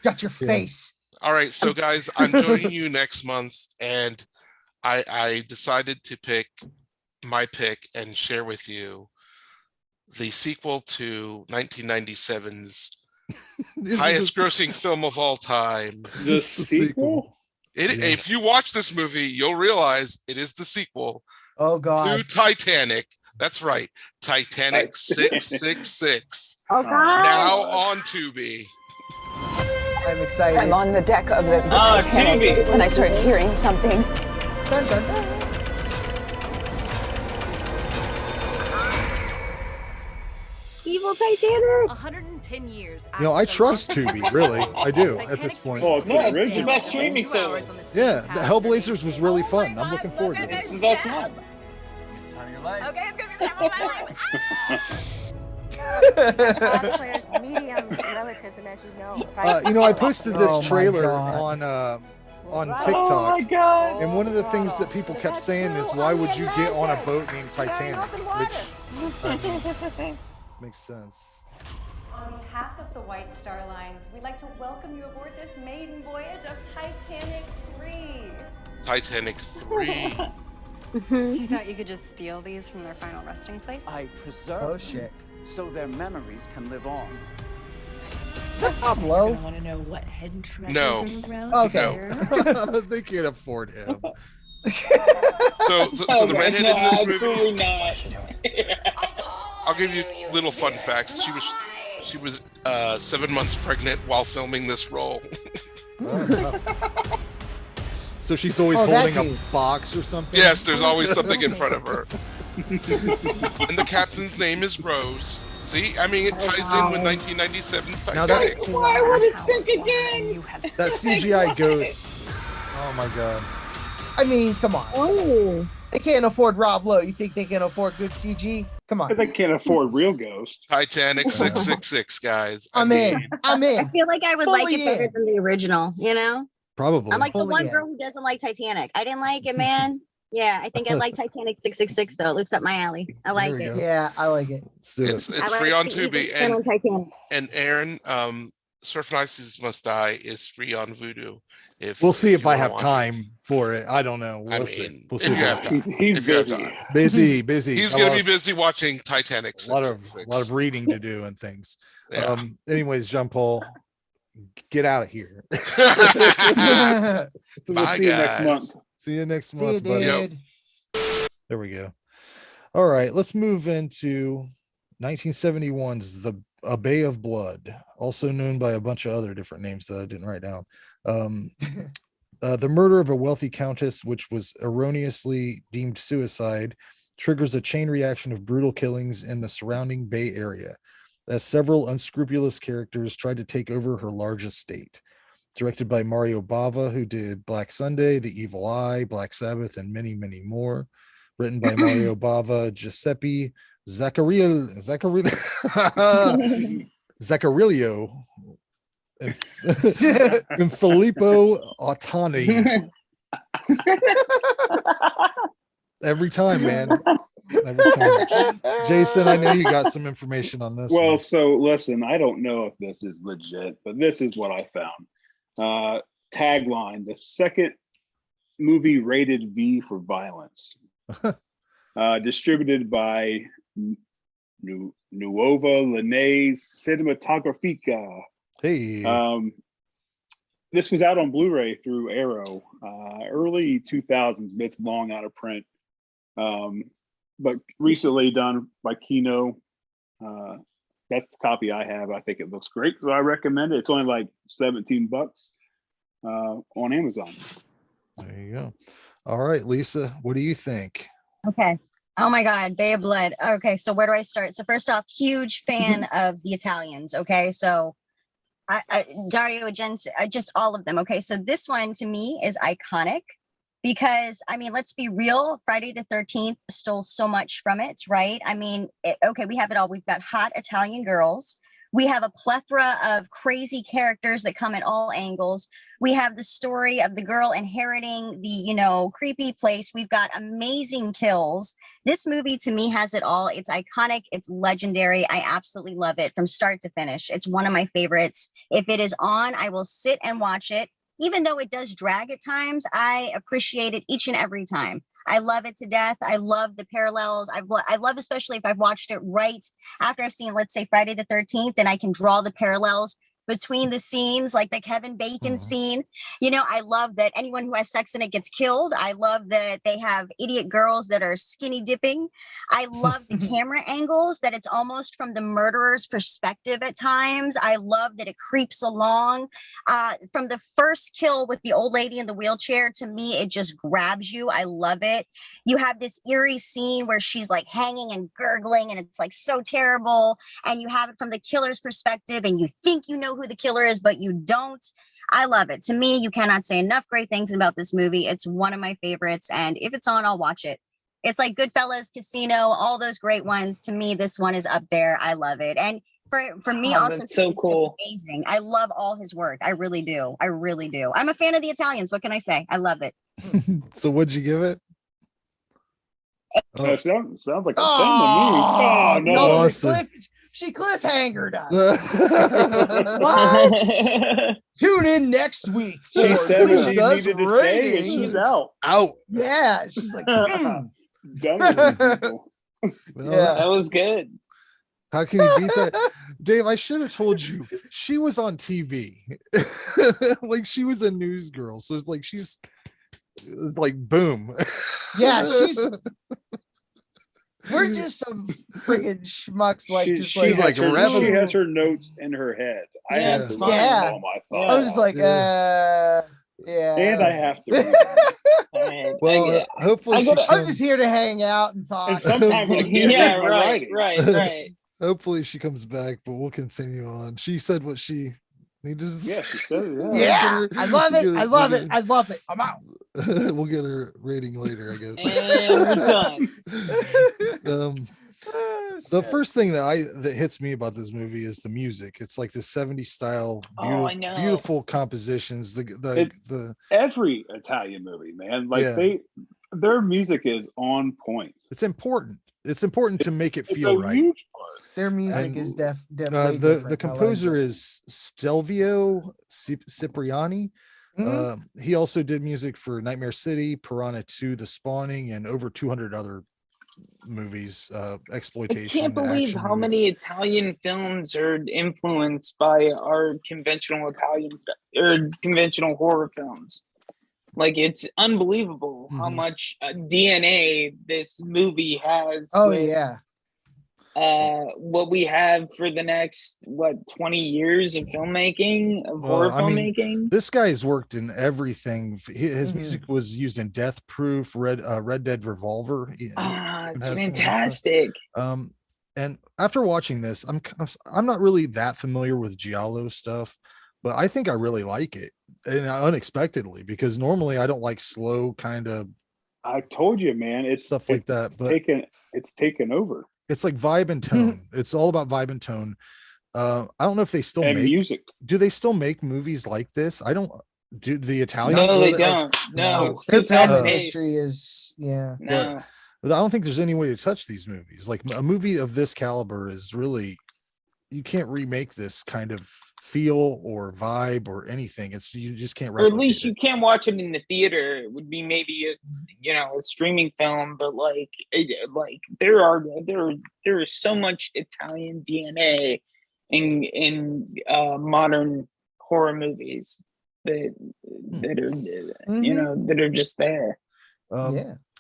Got your Yeah. face. All right, so guys, I'm joining you next month, and I decided to pick my pick and share with you the sequel to 1997's This highest is grossing film of all time. The It's the sequel. sequel? It, Yeah. If you watch this movie, you'll realize it is the sequel Oh to god. Titanic. That's right, Titanic 666. Oh god. Now on Tubi. I'm excited. I'm on the deck of the Ah, Titanic Tubi. when I started hearing something. Dun, dun, dun. Evil Titanic. 110 years. You know, I trust Tubi, really. I do at this point. Oh, it's Yeah, the it's the original. best streaming service. Yeah, the Hellblazers was really fun. I'm looking forward to It's this. the best one. Okay, it's gonna be the time of my life. Cosplayers, mediums, relatives, and as you know, You know, I posted this Oh my trailer God. on Oh TikTok, my god. and one of the things that people kept saying is, "Why would you get on a boat named Titanic?" Which I mean, makes sense. On behalf of the White Star Lines, we'd like to welcome you aboard this maiden voyage of Titanic 3. Titanic 3. So you thought you could just steal these from their final resting place? I preserve Oh them shit. so their memories can live on. Is that Pablo? Want to know what hidden treasures No. are around Okay. here? They can't afford him. So the Okay, redhead no, in this movie, absolutely not. I'll give you little fun facts. She was 7 months pregnant while filming this role. So she's always Oh, that holding a dude. box or something. Yes, there's always something in front of her. And the captain's name is Rose. See, I mean, it ties in with 1997's Now that- Titanic. Why would it sink again? That CGI ghost. Oh my god. I mean, come on. Oh. They can't afford Rob Lowe. You think they can afford good CG? Come But on. they can't afford real ghosts. Titanic 666, guys. I'm in. I'm I in. feel like I would like Fully it better in. than the original, you know? Probably. I'm like the Fully one in. girl who doesn't like Titanic. I didn't like it, man. Yeah, I think I like Titanic 666 though. It looks up my alley. I like we it. go. Yeah, I like it. Let's do it. It's I like free on the evil Tubi. spin on Titanic. And Aaron, Surf Nazis Must Die is free on Vudu. We'll see if you I wanna have watch time for it. I don't know. I We'll see. mean, We'll if see. you have time. He's If you have busy. time. Busy. He's I going to be lost busy watching Titanic A lot of 666. reading to do and things. Yeah. Anyways, Jean Paul, get out of here. So we'll Bye, see you next guys. month. See you next See you, month, buddy. dude. There we go. All right, let's move into 1971's A Bay of Blood, also known by a bunch of other different names that I didn't write down. The murder of a wealthy countess, which was erroneously deemed suicide, triggers a chain reaction of brutal killings in the surrounding Bay Area, as several unscrupulous characters tried to take over her large estate. Directed by Mario Bava, who did Black Sunday, The Evil Eye, Black Sabbath, and many, many more. Written by Mario Bava, Giuseppe Zaccarillo, and Filippo Ottani. Every time, man. Every time. Jason, I know you got some information on this. Well, one. so listen, I don't know if this is legit, but this is what I found. Tagline: the second movie rated V for violence. Distributed by Nuova Linnae Cinematografica. Hey. This was out on Blu-ray through Arrow, early 2000s, but it's long out of print. But recently done by Kino. That's the copy I have. I think it looks great, so I recommend it. It's only like $17 on Amazon. There you go. All right, Lisa, what do you think? Okay. Oh my God, Bay of Blood. Okay, so where do I start? So first off, huge fan of the Italians. Okay, so Dario Argento, just all of them. Okay, so this one to me is iconic because, I mean, let's be real, Friday the 13th stole so much from it, right? I mean, okay, we have it all. We've got hot Italian girls. We have a plethora of crazy characters that come at all angles. We have the story of the girl inheriting the, creepy place. We've got amazing kills. This movie to me has it all. It's iconic. It's legendary. I absolutely love it from start to finish. It's one of my favorites. If it is on, I will sit and watch it. Even though it does drag at times, I appreciate it each and every time. I love it to death. I love the parallels. I love, especially if I've watched it right after I've seen, let's say, Friday the 13th, and I can draw the parallels between the scenes, like the Kevin Bacon scene. I love that anyone who has sex in it gets killed. I love that they have idiot girls that are skinny dipping. I love the camera angles, that it's almost from the murderer's perspective at times. I love that it creeps along. From the first kill with the old lady in the wheelchair, to me, it just grabs you. I love it. You have this eerie scene where she's like hanging and gurgling, and it's like so terrible. And you have it from the killer's perspective, and you think you know who the killer is, but you don't. I love it. To me, you cannot say enough great things about this movie. It's one of my favorites, and if it's on, I'll watch it. It's like Goodfellas, Casino, all those great ones. To me, this one is up there. I love it. And for me, also, that's so cool. Amazing. I love all his work. I really do. I really do. I'm a fan of the Italians. What can I say? I love it. So what'd you give it? Sounds like a 10 to me. Oh, no. Awesome. She cliffhangered us. What? Tune in next week. She said what she Lisa's needed to say, and she's out. Yeah, she's like, Done with people. Well, that was good. How can you beat that? Dave, I should have told you. She was on TV. Like, she was a news girl. So it's like she's like, boom. Yeah, we're just some friggin' schmucks. Like, she has her notes in her head. I have to yeah. all my thoughts. I was just like, yeah. And I have to. Well, hopefully I'm just here to hang out and talk. And sometimes I can't right. Hopefully she comes back, but we'll continue on. She said what she needed to say. Yeah, she said it. Yeah, I love it. I love it. I love it. I'm out. We'll get her rating later, I guess. And we're done. The first thing that hits me about this movie is the music. It's like the 70s style, beautiful compositions. The every Italian movie, man, like their music is on point. It's important. It's important to make it feel right. Huge part. Their music is definitely the composer is Stelvio Cipriani. He also did music for Nightmare City, Piranha 2, The Spawning, and over 200 other movies, exploitation. I can't believe how many Italian films are influenced by our conventional conventional horror films. Like, it's unbelievable how much DNA this movie has. Oh with, yeah. what we have for the next 20 years of filmmaking, of horror I mean, filmmaking. this guy's worked in everything. His music was used in Death Proof, Red Dead Revolver. It's fantastic. And after watching this, I'm not really that familiar with giallo stuff, but I think I really like it, and unexpectedly, because normally I don't like slow kind of. I told you, man, it's stuff like that, but it's taken over. It's like vibe and tone. It's all about vibe and tone. I don't know if they still and make music. Do they still make movies like this? I don't. Do the Italians? No, they don't. No, it's their too fast film paced. industry is No. But I don't think there's any way to touch these movies. Like a movie of this caliber is really, you can't remake this kind of feel or vibe or anything. You just can't Or replicate at least it. you can't watch it in the theater. It would be maybe a streaming film, but there is so much Italian DNA in modern horror movies that are that are just there.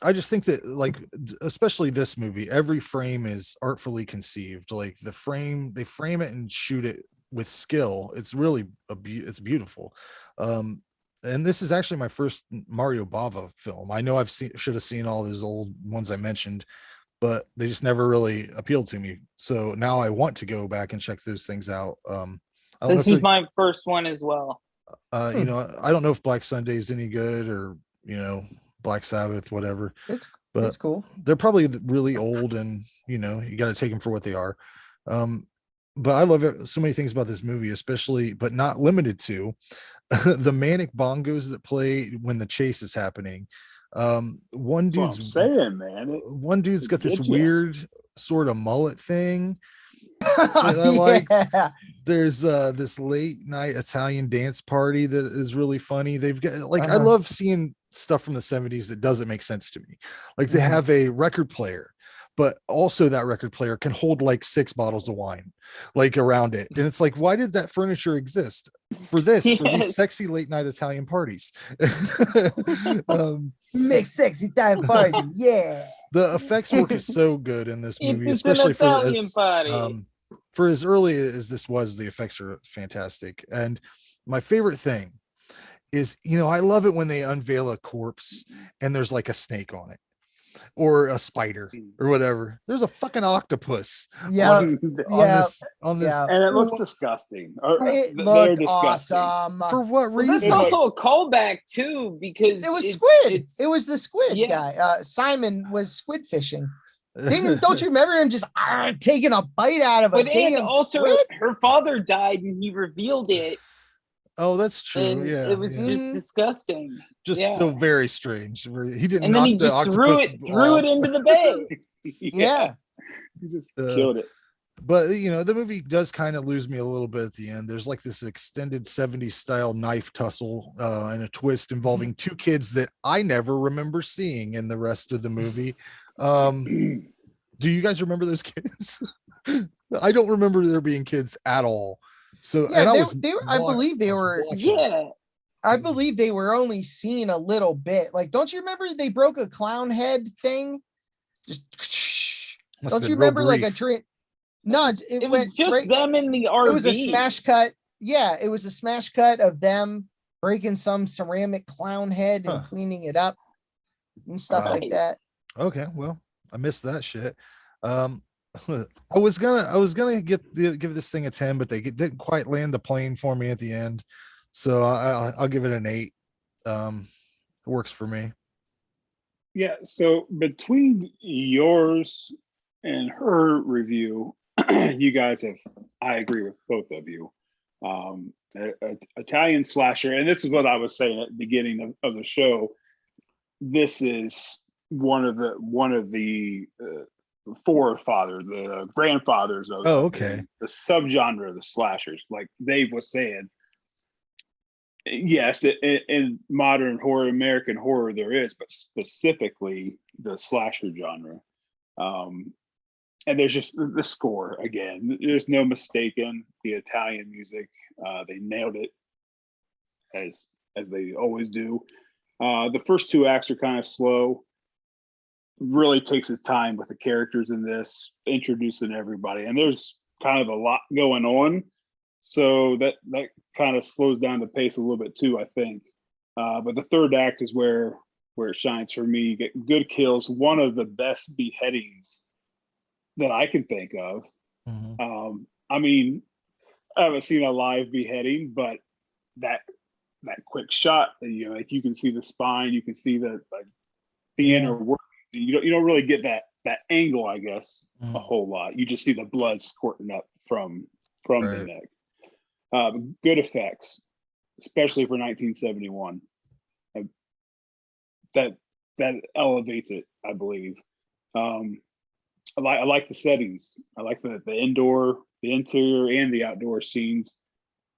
I just think that, like, especially this movie, every frame is artfully conceived. Like they frame it and shoot it with skill. It's really it's beautiful. And this is actually my first Mario Bava film. I know should have seen all those old ones I mentioned, but they just never really appealed to me. So now I want to go back and check those things out. This is my first one as well. I don't know if Black Sunday is any good, or Black Sabbath, whatever. It's cool. They're probably really old, and you got to take them for what they are. But I love so many things about this movie, especially, but not limited to, the manic bongos that play when the chase is happening. One dude's one dude's got this weird sort of mullet thing that I liked. There's this late night Italian dance party that is really funny. They've got I love seeing stuff from the 70s that doesn't make sense to me. Like they have a record player, but also that record player can hold like 6 bottles of wine like around it, and it's like, why did that furniture exist for this? For these sexy late night Italian parties? Make sexy time party. Yeah, the effects work is so good in this movie, It's especially an Italian party. For as early as this was. The effects are fantastic, and my favorite thing is, I love it when they unveil a corpse and there's like a snake on it, or a spider, or whatever. There's a fucking octopus on this, and it looks disgusting. It looked awesome. For what reason? This is also a callback too, because it was squid. It was the squid guy. Simon was squid fishing. Don't you remember him just taking a bite out of a damn squid? Her father died and he revealed it. Oh, that's true. And it was just disgusting. Still very strange. He didn't. And then he just threw it into the bay. Yeah. He just killed it. But the movie does kind of lose me a little bit at the end. There's like this extended 70s style knife tussle and a twist involving 2 kids that I never remember seeing in the rest of the movie. Do you guys remember those kids? I don't remember there being kids at all. So yeah, I believe they were. Yeah, I believe they were only seen a little bit. Like, don't you remember they broke a clown head thing? Don't you remember like a tree? No, it was just them in the RV. It was a smash cut. Yeah, it was a smash cut of them breaking some ceramic clown head and cleaning it up and stuff like that. Okay, well, I missed that shit. I was gonna give this thing a 10, but they didn't quite land the plane for me at the end, so I'll give it an 8. It works for me. Yeah. So between yours and her review, you guys I agree with both of you. Italian slasher, and this is what I was saying at the beginning of the show. This is one of the forefathers, the grandfathers of the subgenre of the slashers. Like Dave was saying, yes, in modern horror, American horror, there is, but specifically the slasher genre. And there's just the score again. There's no mistaking the Italian music. They nailed it as they always do. The first two acts are kind of slow. Really takes its time with the characters in this, introducing everybody, and there's kind of a lot going on, so that kind of slows down the pace a little bit too, I think. But the third act is where it shines for me. You get good kills, one of the best beheadings that I can think of. I mean, I haven't seen a live beheading, but that quick shot, you know, like you can see the spine, you can see the inner work. You don't really get that angle, I guess, a whole lot. You just see the blood squirting up from the neck. Good effects, especially for 1971. That elevates it, I believe. I like the settings. I like the indoor, the interior, and the outdoor scenes.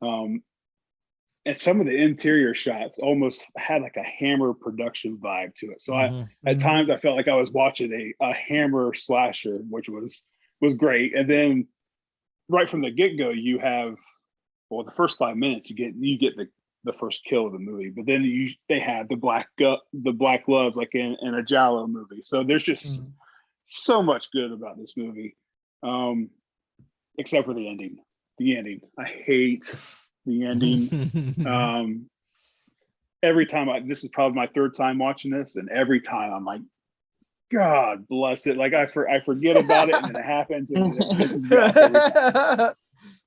And some of the interior shots almost had like a Hammer production vibe to it. So at times I felt like I was watching a Hammer slasher, which was great. And then right from the get-go, you have, well, the first 5 minutes you get the first kill of the movie, but then they had the black gloves like in a Giallo movie. So there's just so much good about this movie, except for the ending. I hate the ending. Every time this is probably my third time watching this, and every time I'm like, God bless it. Like I forget about it, and then it happens, and it pisses me off every time.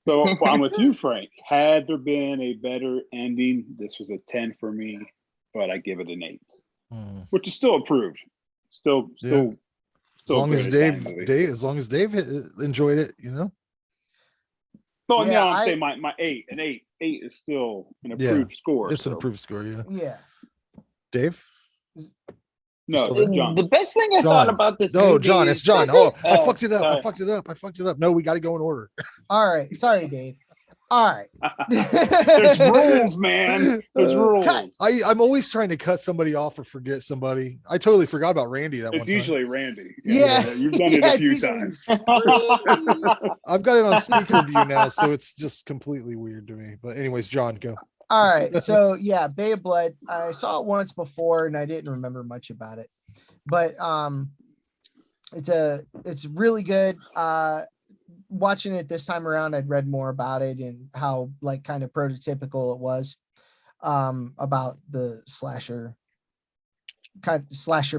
So I'm with you, Frank. Had there been a better ending, this was a 10 for me, but I give it an 8, which is still approved. Still. As long as Dave, enjoyed it, you know. Well, yeah, I'm saying my 8, an 8 is still an approved score. It's an approved score, yeah. Yeah. Dave? No, John. The best thing I thought about this movie. No, John, it's John. Oh, I fucked it up. I fucked it up. No, we got to go in order. All right. Sorry, Dave. All right. There's rules, man. There's rules. I'm always trying to cut somebody off or forget somebody. I totally forgot about Randy that one time. It's usually Randy. Yeah. You've done it a few times. I've got it on speaker view now, so it's just completely weird to me. But anyways, John, go. All right. So yeah, Bay of Blood. I saw it once before and I didn't remember much about it. But it's really good. Watching it this time around, I'd read more about it and how like kind of prototypical it was about the slasher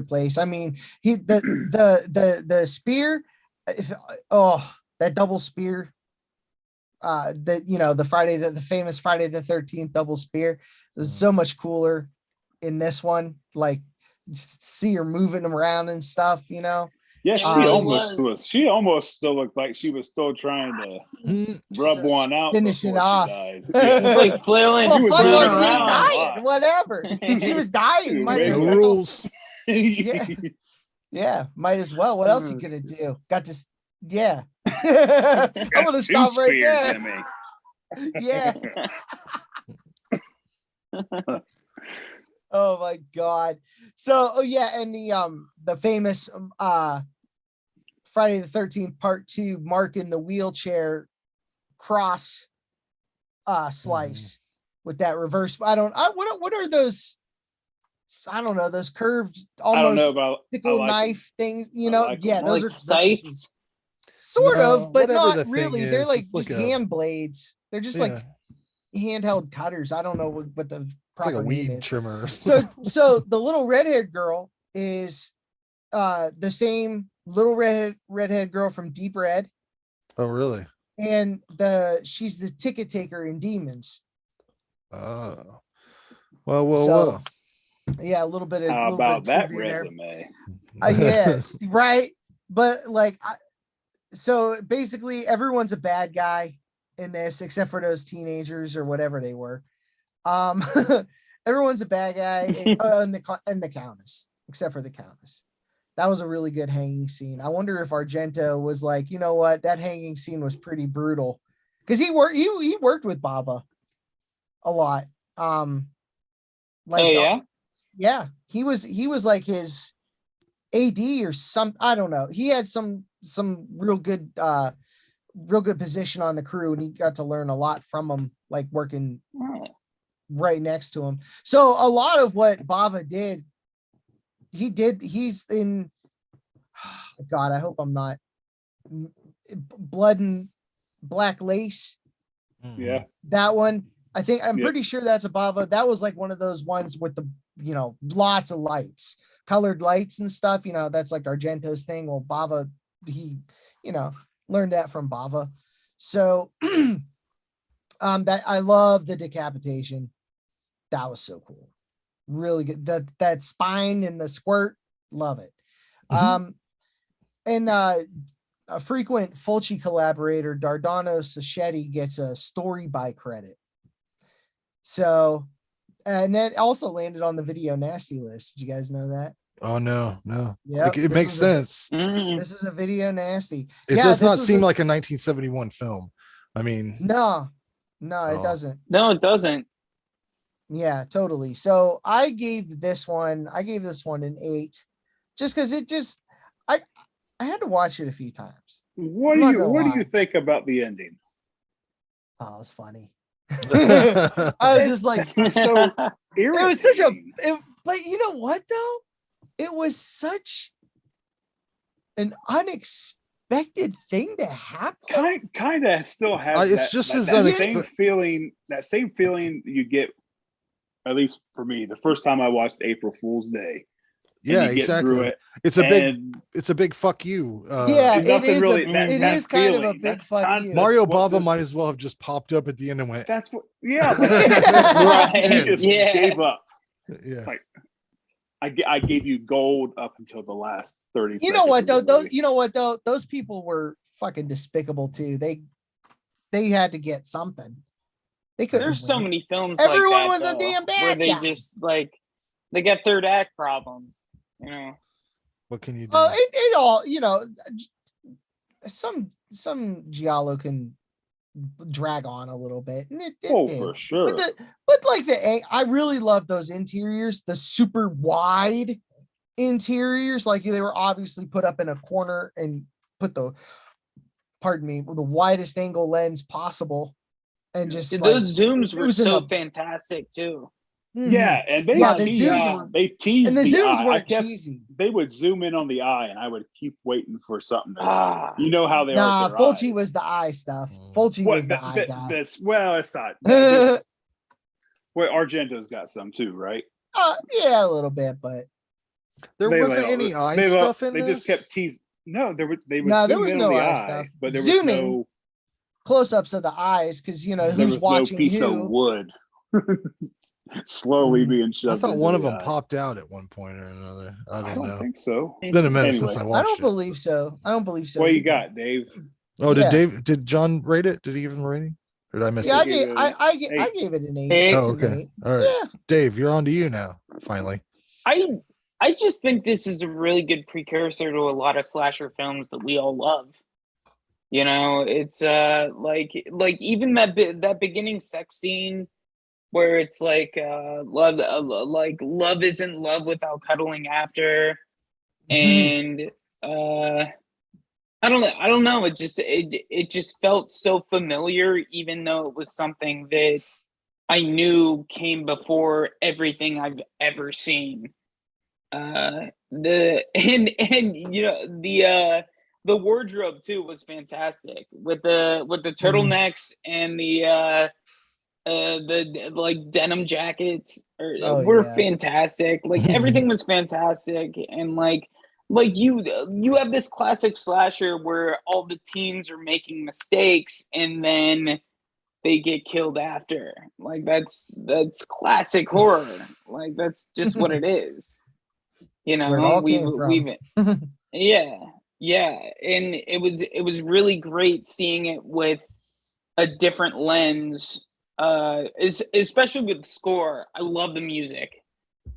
place. I mean, the spear, that double spear, the famous Friday the 13th double spear was so much cooler in this one. Like see her moving them around and stuff, you know. Yeah, she almost still looked like she was still trying to rub one out, finish it off. Like flailing. Well, fuck, she was dying. Whatever. She was dying. Might as well. Rules. Yeah, might as well. What else you gonna do? Got to. Yeah. I'm gonna stop right there. Yeah. Oh my God. So, and the famous Friday the 13th Part 2 marking the wheelchair cross slice with that reverse. What are those? I don't know, those curved almost sickle knife things, you know. Those like are scythes. Sort of, but not the really. They're like just hand blades. They're just like handheld cutters. I don't know what the it's like a weed is. trimmer. So the little redhead girl is the same little redhead girl from Deep Red. Oh, really? And she's the ticket taker in Demons. Oh, well. Yeah, a little bit of how about that resume? Yes, right. But like, so basically, everyone's a bad guy in this except for those teenagers or whatever they were. Everyone's a bad guy and the Countess, except for the Countess. That was a really good hanging scene. I wonder if Argento was like, you know what, that hanging scene was pretty brutal, because he worked with Bava a lot. Yeah, he was like his AD or some, I don't know. He had some real good position on the crew, and he got to learn a lot from him, like working right next to him. So a lot of what Bava did, he's in, God, I hope I'm not, Blood and Black Lace. Yeah. That one, I'm Yep. pretty sure that's a Bava. That was like one of those ones with the, lots of lights, colored lights and stuff. That's like Argento's thing. Well, Bava, he, learned that from Bava. So, that I love the decapitation. That was so cool. Really good. That spine and the squirt, love it. And a frequent Fulci collaborator, Dardano Sacchetti, gets a story by credit. So, and that also landed on the Video Nasty list. Did you guys know that? Oh no. Yeah, Like, it makes sense. This is a Video Nasty. It does not seem like a 1971 film. I mean, no, it doesn't. No, it doesn't. Yeah, totally. So I gave this one an 8, just because I had to watch it a few times. What do you think about the ending? Oh, it's funny. I was just like, so it was such but you know what though? It was such an unexpected thing to happen. Kind of still has it's just as that same feeling. That same feeling you get, at least for me, the first time I watched April Fool's Day. Yeah, exactly. It's a big fuck you. Yeah, it is. It is kind of a big fuck you. Mario Bava might as well have just popped up at the end and went. That's what. Yeah, right. He just gave up. Yeah, like I gave you gold up until the last 30. You know what though? Those people were fucking despicable too. They had to get something. They could. There's so many films. Everyone like that, was a damn bad where they guy. just they get third act problems. What can you do? Well, it all, some giallo can drag on a little bit, and it did. For sure. But like I really love those interiors, the super wide interiors. Like they were obviously put up in a corner and put the widest angle lens possible, and just those zooms were so fantastic too. Yeah, and they teased and the zooms eye. weren't cheesy. They would zoom in on the eye, and I would keep waiting for something. You know how they are. Fulci was the eye stuff. Fulci was the eye guy. It's not. Well, Argento's got some too, right? Yeah, a little bit, but there wasn't any eye stuff in this. They just kept teasing. No, there was no eye eye stuff. but there Zoom was in. no Close-ups of the eyes, because who's watching no piece who. of wood slowly being shoved. I thought one of them popped out at one point or another. I don't know. Think so. It's been a minute since I watched it. I don't believe so. What you got, Dave? Oh, did John rate it? Did he give him a rating? Or did I miss it? I gave it an 8. Oh, okay. All right. Yeah. Dave, you're on to you now. Finally. I just think this is a really good precursor to a lot of slasher films that we all love. It's like even that beginning sex scene where it's like love isn't love without cuddling after, and I don't know. It just felt so familiar, even though it was something that I knew came before everything I've ever seen. The wardrobe too was fantastic with the turtlenecks and the denim jackets were fantastic. Like everything was fantastic, and like you have this classic slasher where all the teens are making mistakes and then they get killed after. Like that's classic horror. Like that's just what it is. Where it all came from. Yeah, and it was really great seeing it with a different lens, especially with the score. I love the music.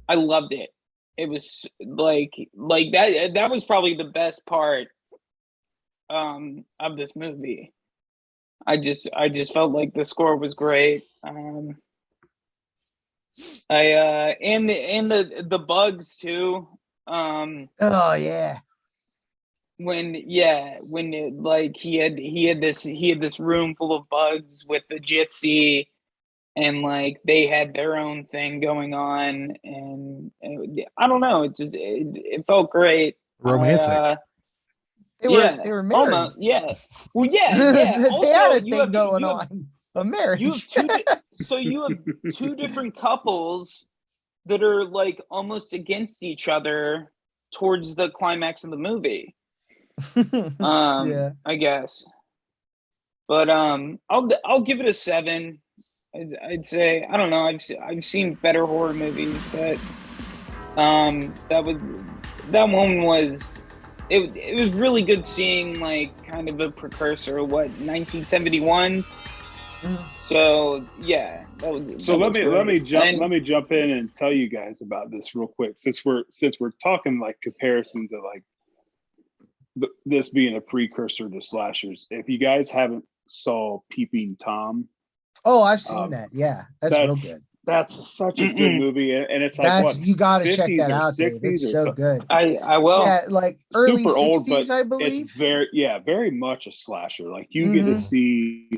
I loved it. It was like that was probably the best part of this movie. I just felt like the score was great. And the bugs too. Oh yeah. When he had this room full of bugs with the gypsy, and like they had their own thing going on, and I don't know, it felt great. Romantic. They Yeah, were married. almost, yeah. Well, yeah. They Also, had a you thing have going you have on. A marriage. you have so you have two different couples that are like almost against each other towards the climax of the movie. Yeah. I guess. But I'll give it a 7. I'd say, I don't know, I've seen better horror movies, but that one was, it was really good seeing like kind of a precursor of what, 1971. So yeah, So let me jump in and tell you guys about this real quick, since we're talking like comparisons of like this being a precursor to slashers. If you guys haven't saw Peeping Tom, Oh, I've seen that. Yeah, that's real good. That's such a good movie, and it's like That's, what, you got to check 50s that or out, Dave. 60s It's or so something. good. I will. Yeah, like early Super 60s, old, but I believe. it's very much a slasher. Like you get to see,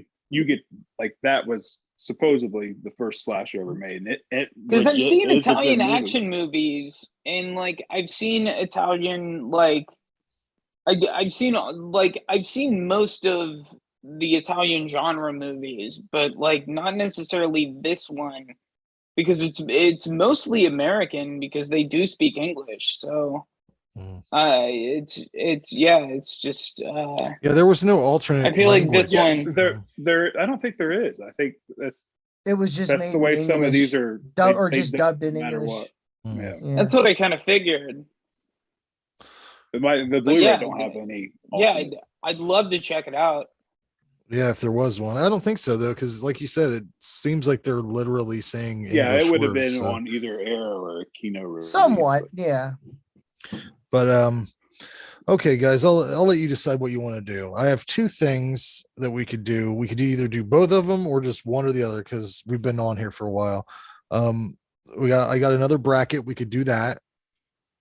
like that was supposedly the first slasher ever made, and it because I've legit seen is a good Italian movie. action movies, and like I've seen Italian, like I've seen most of the Italian genre movies, but like not necessarily this one, because it's mostly American because they do speak English. So it's just Yeah, there was no alternate I feel like language. this one There I don't think there is. I think It was just that's made the way in some of these English, are, or they just dubbed in no matter English. what. Yeah. That's what I kind of figured. The But Blu-ray yeah, don't have any. yeah, I'd love to check it out. Yeah, if there was one. I don't think so though, because like you said, it seems like they're literally saying Yeah, English it would have words, been so. on either Air or Kino release. Somewhat, yeah. But okay, guys, I'll let you decide what you want to do. I have two things that we could do. We could either do both of them or just one or the other, because we've been on here for a while. I got another bracket. We could do that,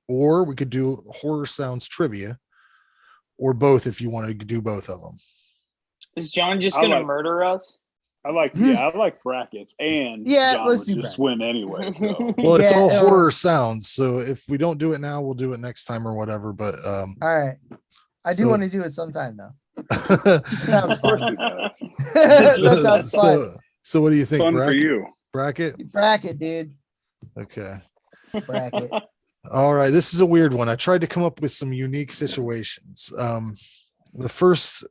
or we could do horror sounds trivia, or both if you want to do both of them. Is John just gonna murder us? I like brackets, and yeah, John let's would do just brackets. win anyway. So. Well, it's all horror sounds, so if we don't do it now, we'll do it next time or whatever. But all right, I do want to do it sometime though. Sounds fun. That sounds fun. So what do you think? Fun bracket? for you. Bracket, dude. Okay. Bracket. All right, this is a weird one. I tried to come up with some unique situations. The first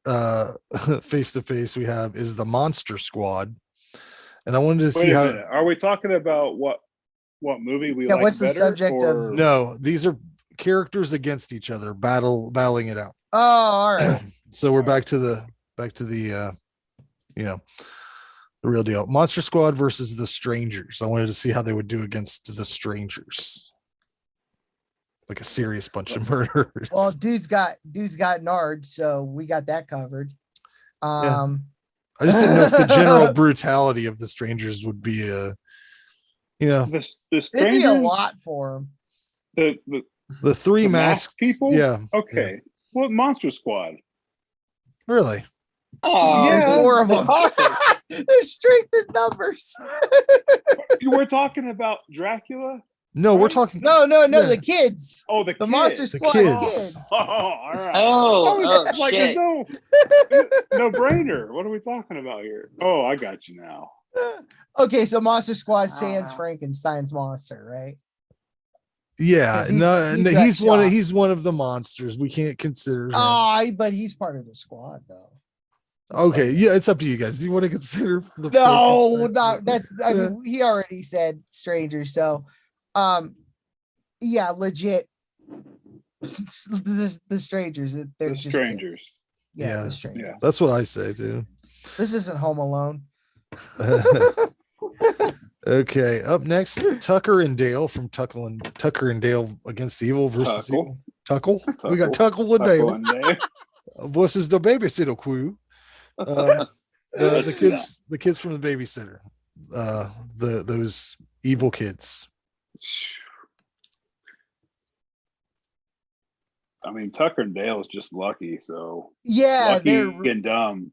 face-to-face we have is the Monster Squad, and I wanted to see how. Are we talking about what movie we like? What's the better, subject or... of? No, these are characters against each other, battling it out. Oh, all right. So we're back to the the real deal. Monster Squad versus the Strangers. I wanted to see how they would do against the Strangers. Like a serious bunch of murderers. Well, dude's got Nard, so we got that covered. I just didn't know if the general brutality of the Strangers would be the it'd Strangers, be a lot for them. The three masked people. Yeah. Okay. Yeah. What Monster Squad? Really? Oh, there's more of them. There's strength in numbers. We're talking about Dracula. No, we're talking. No, the kids. Oh, the Monster Squad kids. Oh, all right. Oh, like shit. There's no brainer. What are we talking about here? Oh, I got you now. Okay, so Monster Squad sans Frankenstein's monster, right? Yeah, he's he's one of the monsters. We can't consider him. But he's part of the squad though. Okay, yeah, it's up to you guys. Do you want to consider the mean, he already said strangers, so yeah, legit. The strangers, they're the just strangers. Kids. Yeah, the strangers. Yeah, that's what I say too. This isn't Home Alone. Okay, up next, Tucker and Dale from Tucker and Dale Against Evil versus Tuckle. We got Tuckle and Dale versus the babysitter crew. The kids from the babysitter. Those evil kids. I mean, Tucker and Dale is just lucky. So yeah, lucky and dumb.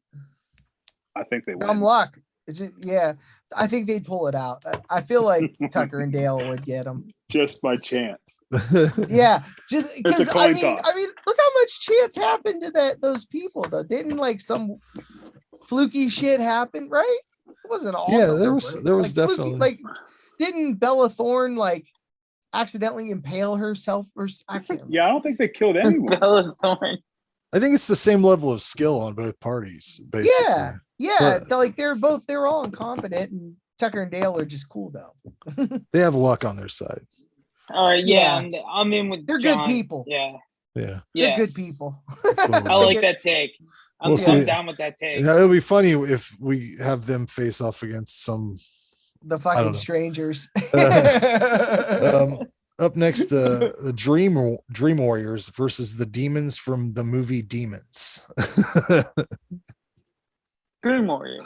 I think they win. Dumb luck. It's just, yeah, I think they'd pull it out. I feel like Tucker and Dale would get them. Just by chance. Yeah, just It's a because coin toss. I mean, look how much chance happened to those people though. Didn't like some fluky shit happen, right? It wasn't all. Yeah, there was like, definitely like. Didn't Bella Thorne like accidentally impale herself or I can't. Yeah, I don't think they killed anyone. Bella Thorne. I think it's the same level of skill on both parties, basically. Yeah, like they're all incompetent, and Tucker and Dale are just cool though. They have luck on their side. All right, Yeah. I'm in with They're John. good people. Yeah, Yeah. They're good people. I like that take. I'm see. down with that take. It'll be funny if we have them face off against some The I don't fucking know. strangers. Up next, the Dream Warriors versus the demons from the movie Demons. Dream Warriors.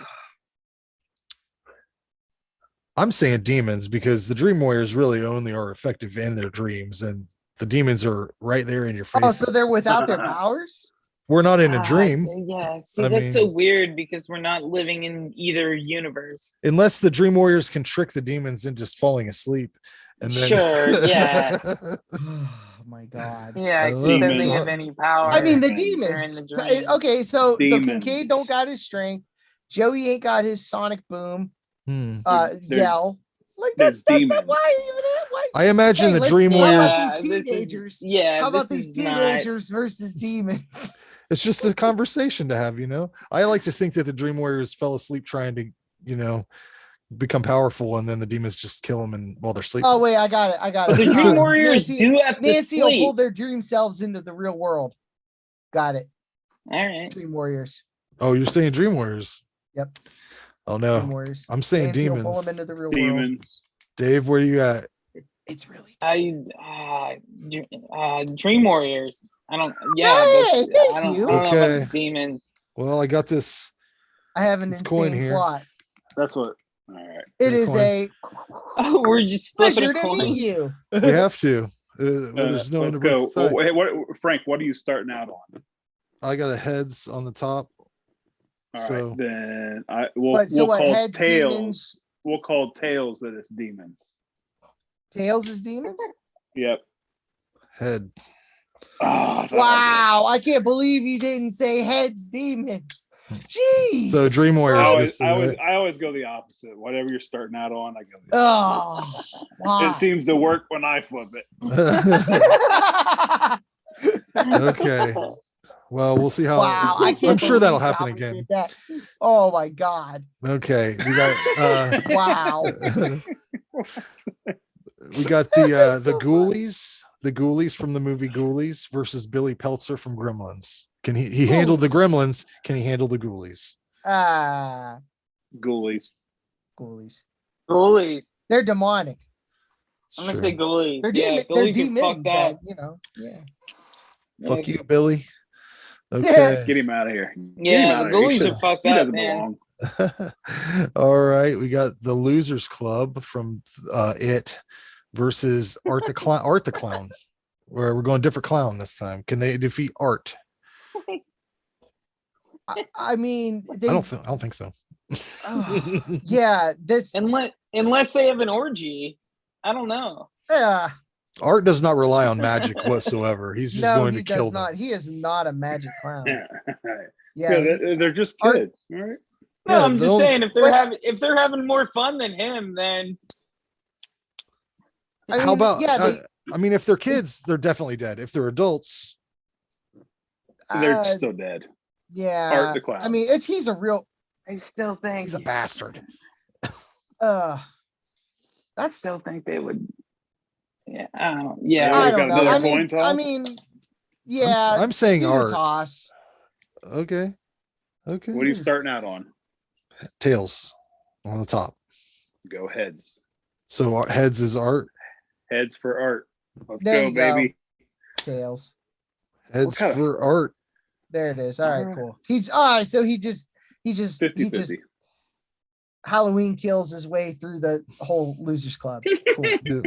I'm saying demons because the Dream Warriors really only are effective in their dreams, and the demons are right there in your face. Oh, so they're without their powers? We're not in a dream. Yeah, see, I that's mean- so weird because we're not living in either universe. Unless the Dream Warriors can trick the demons into just falling asleep. And then Sure, yeah. Oh my god. Yeah, love he doesn't it. have any power. I mean the and they're in demons. the dream. Okay, so Demons. Kincaid don't got his strength. Joey ain't got his sonic boom. They're- Yell. Like they're that's not demons. why even why I imagine the let's- Dream how about Warriors. these This is- teenagers? yeah, How about this these is not- teenagers versus demons? It's just a conversation to have, I like to think that the Dream Warriors fell asleep trying to, become powerful, and then the demons just kill them and while they're sleeping. Oh wait, I got it. But the Dream Warriors do have to Nancy will pull sleep. their dream selves into the real world. Got it. All right. Dream Warriors. Oh, you're saying Dream Warriors? Yep. Oh Dream no, Warriors. I'm saying Nancy will pull demons. them into the real world. Demons. Dave, where you at? It's really Dream Warriors. I don't. Yeah, Hey, that's, thank I don't. you. I don't know Okay. about demons. Well, I got this. I have an This coin insane here. plot. That's what. All right. It Good is coin. a Oh, we're just flipping pleasure a to coin. meet you. We have to. There's no one Let's to go. decide. Frank, what are you starting out on? I got a heads on the top. All So- right, then What, so we'll what, call heads, tails. demons? We'll call tails that it's demons. Tails is demons. Yep. Head. Oh, Wow, I can't believe you didn't say heads demons. Jeez. So Dream I Warriors. always, gets I, it, always, right? I always go the opposite. Whatever you're starting out on, I go. Oh, wow. It seems to work when I flip it. Okay. Well, we'll see how. Wow, I can't. I'm sure that'll believe happen Copper again. did that. Oh my god. Okay, we got Wow. we got the Ghoulies from the movie Ghoulies versus Billy Peltzer from Gremlins. Can he handle the Gremlins? Can he handle the Ghoulies? Ah, Ghoulies. ghoulies. Ghoulies. They're demonic. I'm gonna say ghoulies. They're, Yeah, they're ghoulies are demons. fucked up. Yeah. Fuck you, Billy. Yeah. Okay. Get him out of here. Get him Yeah, out the of here. ghoulies are fucked He up, doesn't man. belong. All right, we got the Losers Club from It versus Art the Clown. Where we're going different clown this time. Can they defeat Art? I mean, they. I don't think so. Yeah, this. Unless they have an orgy. I don't know. Art does not rely on magic whatsoever. He's just no, going he to kill does them. not. He is not a magic clown. Yeah. Yeah, They're just Art- kids. All right. No, Yeah, I'm they'll- just saying if they're having more fun than him, then I How mean, about? yeah, I mean, if they're kids, they're definitely dead. If they're adults, They're still dead. Yeah. Art the Clown. I mean, he's a real. I still think he's a bastard. That's. I still think they would. Yeah, I don't. Yeah, I got don't know. another I coin mean, toss? Yeah. I'm saying do the Art. toss. Okay. Okay. What are you starting out on? Tails on the top. Go heads. So heads is Art. Heads for Art. Let's There go, you go. baby. Tails. Heads kind of- for Art. There it is. All right, cool. He's all right. So he just 50-50. Halloween kills his way through the whole Losers Club. Cool.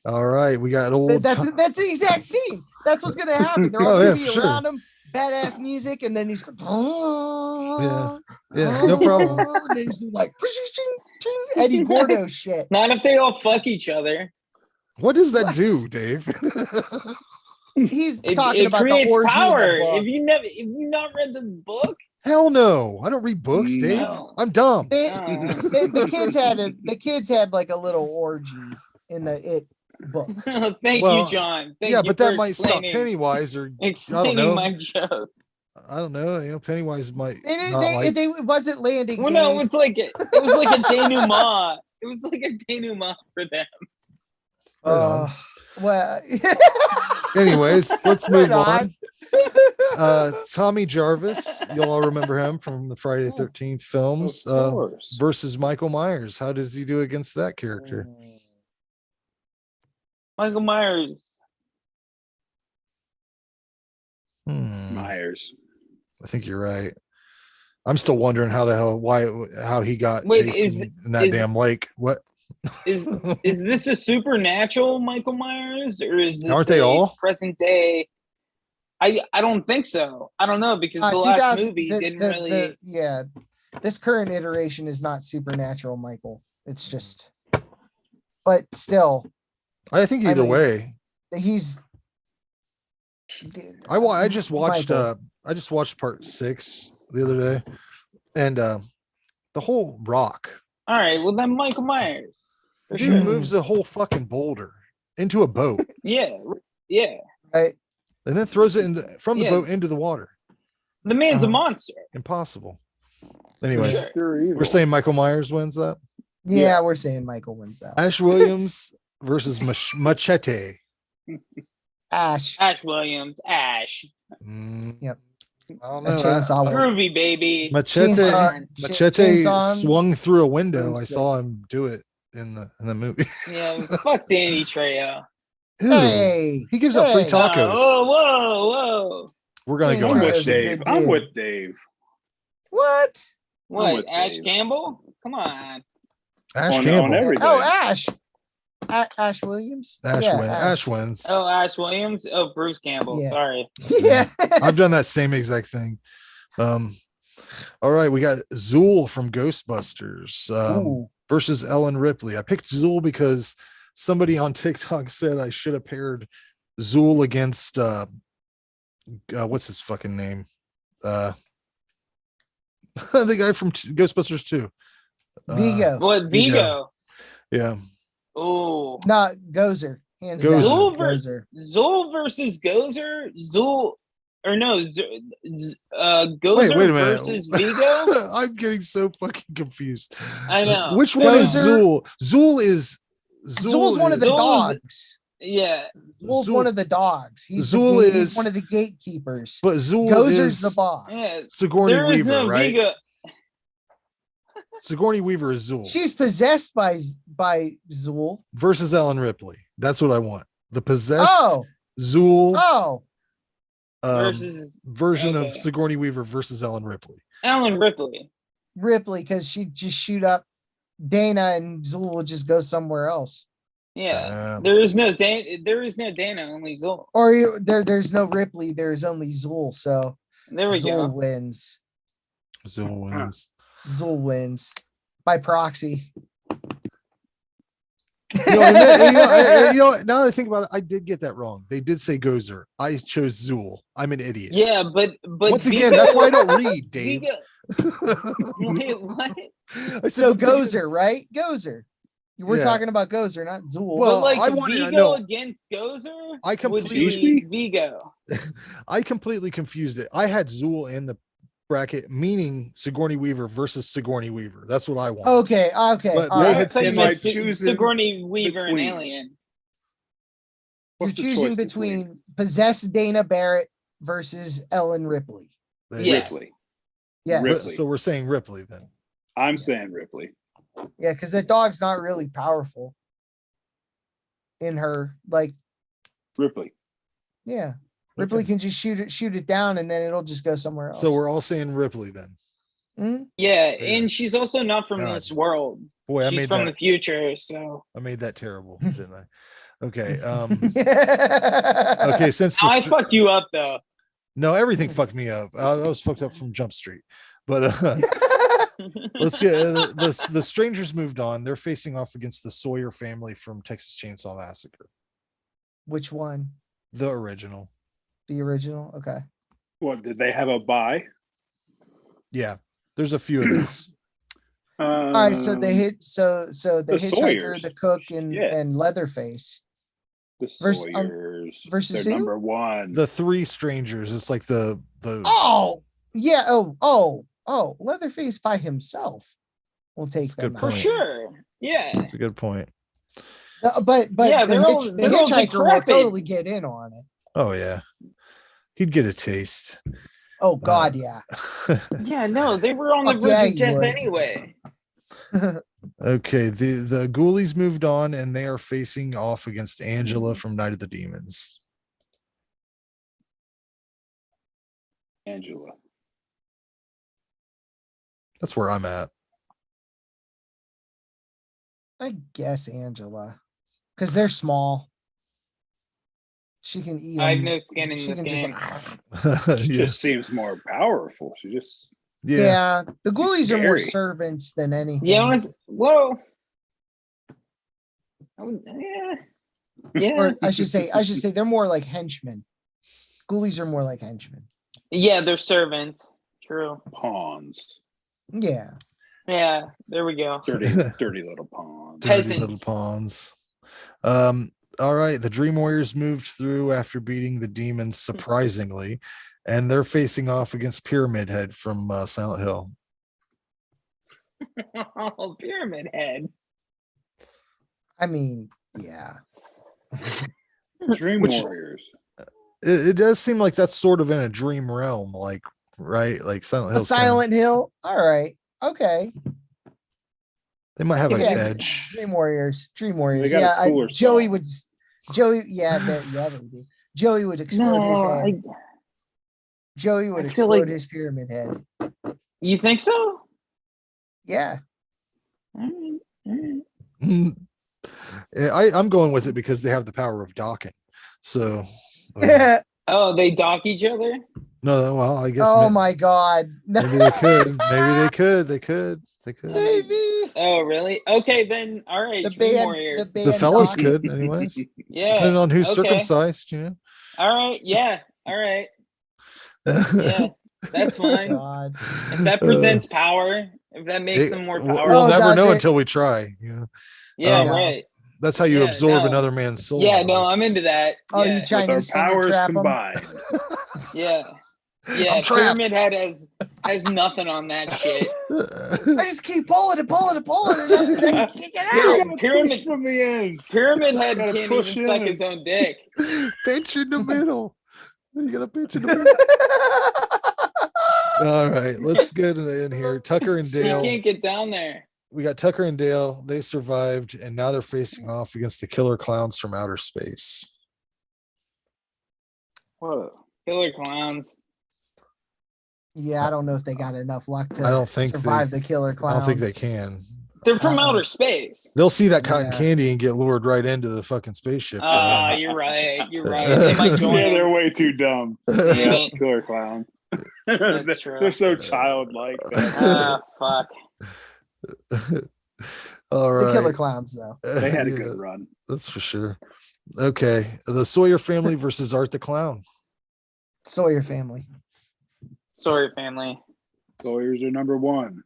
All right, we got old. That's the exact scene. That's what's gonna happen. They're all Oh, gonna yeah, be for sure. around him. badass music, and then he's Yeah, no problem. And then he's like Eddie Gordo shit. Not if they all fuck each other. What does that do, Dave? He's It, talking it about the creates orgy in the power. book. If you not read the book, Hell no. I don't read books, Dave. No. I'm dumb. The kids had like a little orgy in the It book. Thank you, John. Thank yeah, you but that for might stop explaining- Pennywise or I don't explaining know. my joke. I don't know. You know, Pennywise might It wasn't landing. Well, no, Dave. it's like it was like a denouement. It was like a denouement for them. Well, anyways, let's move Right on. Tommy Jarvis, you'll all remember him from the Friday the 13th films, versus Michael Myers. How does he do against that character? Michael Myers. Myers. I think you're right. I'm still wondering how he got Wait, Jason in that damn lake. What is this a supernatural Michael Myers, or is this Aren't they all? present day? I don't think so. I don't know, because the last movie didn't really. This current iteration is not supernatural, Michael. It's just, but still, I think either way. He's. I just watched Michael. I just watched part 6 the other day, and the whole rock. All right, well then Michael Myers. For Dude sure. moves the whole fucking boulder into a boat. Yeah. Right. And then throws it from the Yeah. boat into the water. The man's a monster. Impossible. Anyways, Sure. we're saying Michael Myers wins that. Yeah, we're saying Michael wins that. Ash Williams versus Machete. Ash. Ash Williams. Ash. Yep. I don't A know. chainsaw will- Groovy, baby. Machete Chainsaw swung through a window. I Sick. saw him do it in the movie. Yeah, fuck Danny Trejo. Dude, Hey, he gives up free tacos. Whoa. We're gonna go I'm Ash. with Dave. I'm with Dave. What? What? with Ash Dave. Campbell? Come on. Ash On Campbell. everything. Oh, Ash. Ash Williams. Ash Yeah, wins. Ash wins. Oh, Ash Williams. Oh, Bruce Campbell. Yeah. Sorry. Yeah. I've done that same exact thing. All right, we got Zool from Ghostbusters versus Ellen Ripley. I picked Zool because somebody on TikTok said I should have paired Zool against what's his fucking name? The guy from Ghostbusters 2. Vigo. What? Vigo? Yeah. Oh. Not Gozer. Hands Gozer. down, Zool, Gozer. Zool versus Gozer? Zool. Or no, Gozer wait a minute. versus Vigo? I'm getting so fucking confused. I know. Which one is Gozer- Zool? Zool's one of the Zool is- dogs. Yeah. Zool's Zool- one of the dogs. He's Zool he's is- one of the gatekeepers. But Zool Gozer's is the boss. Yeah. Sigourney There is Weaver, no right? Vigo. Sigourney Weaver is Zool She's possessed by Zool. versus Ellen Ripley. That's what I want. The possessed Oh, Zool Versus version of okay. Sigourney Weaver versus Ellen Ripley. Ellen Ripley. Ripley, because she'd just shoot up Dana and Zool will just go somewhere else. Yeah. There is no Dana, only Zool. Or there's no Ripley, there's only Zool. So There we Zool go. wins. Zool wins. Zool wins by proxy. You know, now that I think about it, I did get that wrong. They did say Gozer. I chose Zool. I'm an idiot. Yeah, but Once again, Vigo- that's why I don't read, Dave. Wait, what? I said, So once again- Gozer, right? Gozer. We're Yeah. talking about Gozer, not Zool. Well, But like I wanted to Vigo know- against Gozer I would completely- be Vigo. I completely confused it. I had Zool in the bracket, meaning Sigourney Weaver versus Sigourney Weaver. That's what I want. Okay. But all they right. had So said Am I just choosing Sigourney Weaver and between? Alien. You're What's the choosing choice between possessed Dana Barrett versus Ellen Ripley. Yes. Ripley? Yeah. Ripley. So we're saying Ripley then. I'm saying Ripley. Yeah, because that dog's not really powerful in her. Like, Ripley. yeah. Ripley can just shoot it down and then it'll just go somewhere else. So we're all saying Ripley then. Mhm. Yeah, and she's also not from God. this world. Boy, I She's made from that. the future, so I made that terrible, didn't I? Okay. Okay. Since I the, fucked you up though. No, everything fucked me up. I was fucked up from Jump Street. But let's get the strangers moved on. They're facing off against the Sawyer family from Texas Chainsaw Massacre. Which one? The original. The original? Okay. What, did they have a buy? Yeah, there's a few of these. All right, so they hit the hitchhiker, Sawyers. the cook, and Yeah. and Leatherface. The Vers- Sawyers. versus They're who? number one. The three strangers. It's like the Oh yeah. Oh, Leatherface by himself will take That's a good them For out. point. sure. Yeah. That's a good point. But Yeah, the, they're all- the they're all hitchhiker will decrepit. totally get in on it. Oh yeah, he'd get a taste. Oh God, yeah. Yeah, no, they were on the Fuck verge yeah, of you death would. anyway. Okay, the ghoulies moved on and they are facing off against Angela from Night of the Demons. Angela. That's where I'm at. I guess Angela, because they're small. She can eat. I have 'em. no skin in She this can game. She Yeah. just seems more powerful. She just Yeah, the ghoulies are more scary. servants than anything. Yeah, whoa. Yeah. Yeah. Or I should say they're more like henchmen. Ghoulies are more like henchmen. Yeah, they're servants. True. pawns. Yeah. Yeah, there we go. Dirty little pawns. Dirty Peasants. little pawns. All right, the Dream Warriors moved through after beating the demons surprisingly, and they're facing off against Pyramid Head from Silent Hill. Oh, Pyramid Head. I mean, yeah. Dream Which- Warriors. It does seem like that's sort of in a dream realm, like right, like Silent A Hill. Silent Hill. All right. Okay. They might have an Yeah, edge. Dream Warriors. Dream Warriors. got a Yeah, cooler Joey song. would. Joey, yeah, they do. Joey would explode his head. Joey would I feel explode like- his pyramid head. You think so? Yeah. Alright, alright. Yeah, I'm going with it because they have the power of docking. So, Oh, they dock each other? no, well, I guess. Oh my God. No. Maybe they could. Maybe they could. They could. They could. Maybe. Oh, really? Okay, then. All right. The Dream band. Warriors. The The band fellas Doc- could, anyways. Yeah. Depending on who's okay. circumcised, you know. All right. Yeah. All right. Yeah. That's fine. God. If that presents power, if that makes them more We'll powerful. never does know it? until we try. You know, Yeah. um, Right. that's how you Yeah, absorb no. another man's soul. Yeah. No, I'm into that. Oh, yeah. you With our Chinese finger powers trap 'em? combined. Yeah. Yeah. I'm trapped. Pyramid Head has nothing on that shit. I just keep pulling it, and I can't get out. Pyramid from the end. Pyramid Head Gotta can't push even suck in. his own dick. Pinch in the middle. You got to pinch in the middle. All right, let's get in here. Tucker and He Dale. can't get down there. We got Tucker and Dale. They survived, and now they're facing off against the killer clowns from outer space. Whoa. Killer clowns. Yeah, I don't know if they got enough luck to I don't think survive the killer I clowns. don't think they can. They're from Uh-uh. outer space. They'll see that cotton Yeah. candy and get lured right into the fucking spaceship. Ah, you're right. You're right. They might join. Yeah, them. they're way too dumb. Damn Yeah, it. killer clowns. That's true. They're so childlike. Ah, fuck. All The right. killer clowns, though. They had a Yeah, good run. that's for sure. Okay. The Sawyer family versus Art the Clown. Sawyer family. Sorry, family. Sawyers are number one.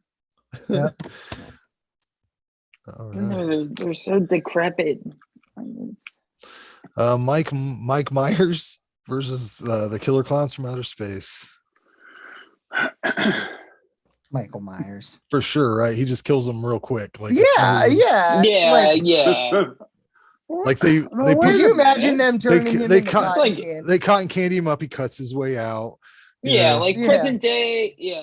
Yep. All You know, right. they're so decrepit. Mike Myers versus the killer clowns from outer space. Michael Myers. For sure, right? He just kills them real quick. Like Yeah, yeah. Yeah, Like, yeah. Like they could you imagine them turning him they into cut- cotton like- candy? they cotton candy him up. He cuts his way out. you Yeah, know. like Yeah. present day. Yeah.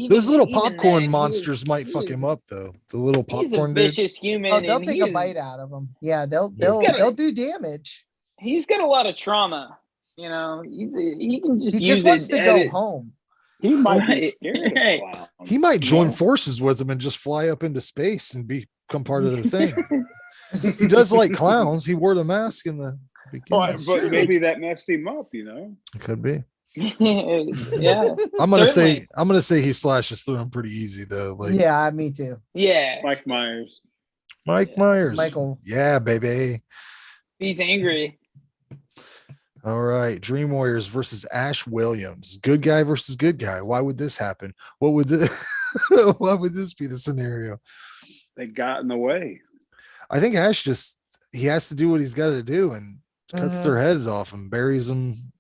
Those little even popcorn then, he monsters was- might he fuck was- him up though. The little He's a popcorn vicious dudes. human. Oh, they'll and take he a is- bite out of him. Yeah, got a- they'll do damage. He's got a lot of trauma. You know, he can just He use just wants it to at go it. home. He might be Right, scared right. of clowns. He might join Yeah. forces with them and just fly up into space and become part of their thing. He does like clowns. He wore the mask in the beginning. But maybe that messed him up, you know? It could be. Yeah. I'm gonna certainly. say he slashes through him pretty easy though. Like Yeah, me too. Yeah. Mike Myers. Mike Myers. Michael. Yeah, baby. He's angry. All right. Dream Warriors versus Ash Williams. Good guy versus good guy. Why would this happen? What would this why would this be the scenario? They got in the way. I think Ash he has to do what he's got to do and cuts their heads off and buries them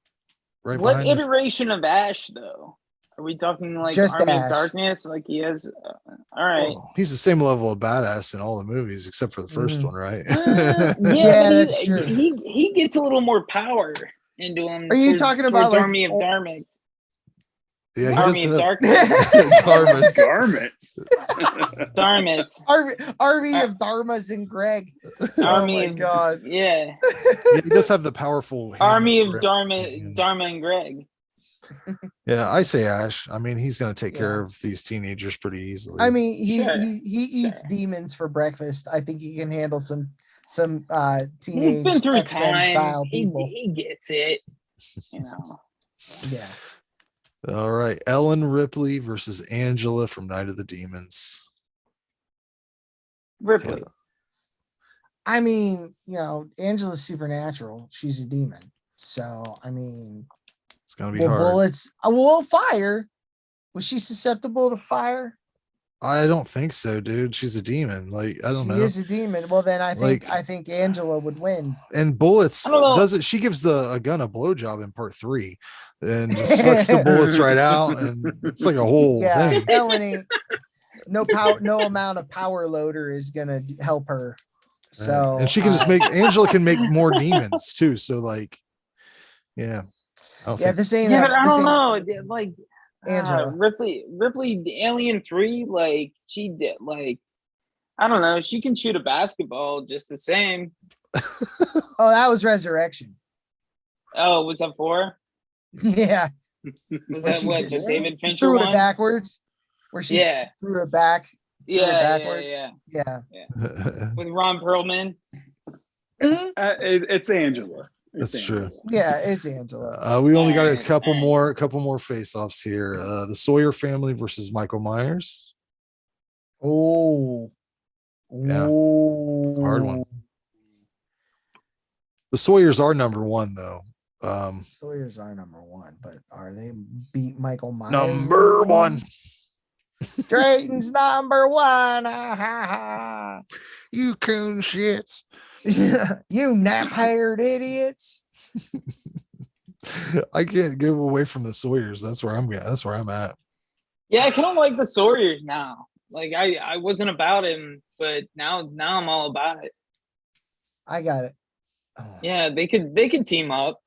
right What behind us. iteration of Ash though? Are we talking like Just Army Ash. of Darkness? Like he has. All right. Well, he's the same level of badass in all the movies except for the first one, right? Yeah, Yeah, but that's true. he gets a little more power into him. Are you talking about, like, Army of Darkness? Yeah, he Army does of have Darkness. garments. Garments. Army of Dharmas and Greg. Army oh my of god. Yeah. Yeah, he does have the powerful Army of grip. Dharma and Greg. Yeah, I say Ash. I mean, he's going to take care Yeah. of these teenagers pretty easily. I mean, he Sure. he eats demons for breakfast. I think he can handle some teenage He's been through X-Men time. style He people. gets it. You know. Yeah. All right, Ellen Ripley versus Angela from Night of the Demons. Ripley. Yeah. I mean, Angela's supernatural. She's a demon. So, I mean, It's going to be will hard. bullets will fire? Was she susceptible to fire? I don't think so, dude. She's a demon. Like, I don't know. She is a demon. Well, then I think Angela would win. And bullets I don't know. does it? She gives a gun a blowjob in part 3, and just sucks the bullets right out, and it's like a whole thing. Ellen ain't no amount of power loader is gonna help her. So and she can just make Angela can make more demons too. So like, yeah, I don't think this ain't. Yeah, but I don't know. Like Angela. Ripley, Alien 3, like she did, like I don't know. She can shoot a basketball just the same. Oh, that was Resurrection. Oh, was that 4? Yeah. Was that what the David Fincher threw one? it backwards? Where she threw it back? Backwards? Yeah. With Ron Perlman. It's Angela. That's true. Yeah, it's Angela. We only got a couple more face-offs here. The Sawyer family versus Michael Myers. Oh. Yeah. It's a hard one. The Sawyers are number 1 though. Sawyers are number 1, but are they beat Michael Myers? Number 1. Drayton's number 1. You coon shits. You nap-haired idiots. I can't give away from the Sawyers. That's where I'm at. Yeah, I kind of like the Sawyers now. Like I wasn't about him, but now I'm all about it. I got it. Yeah, they could team up.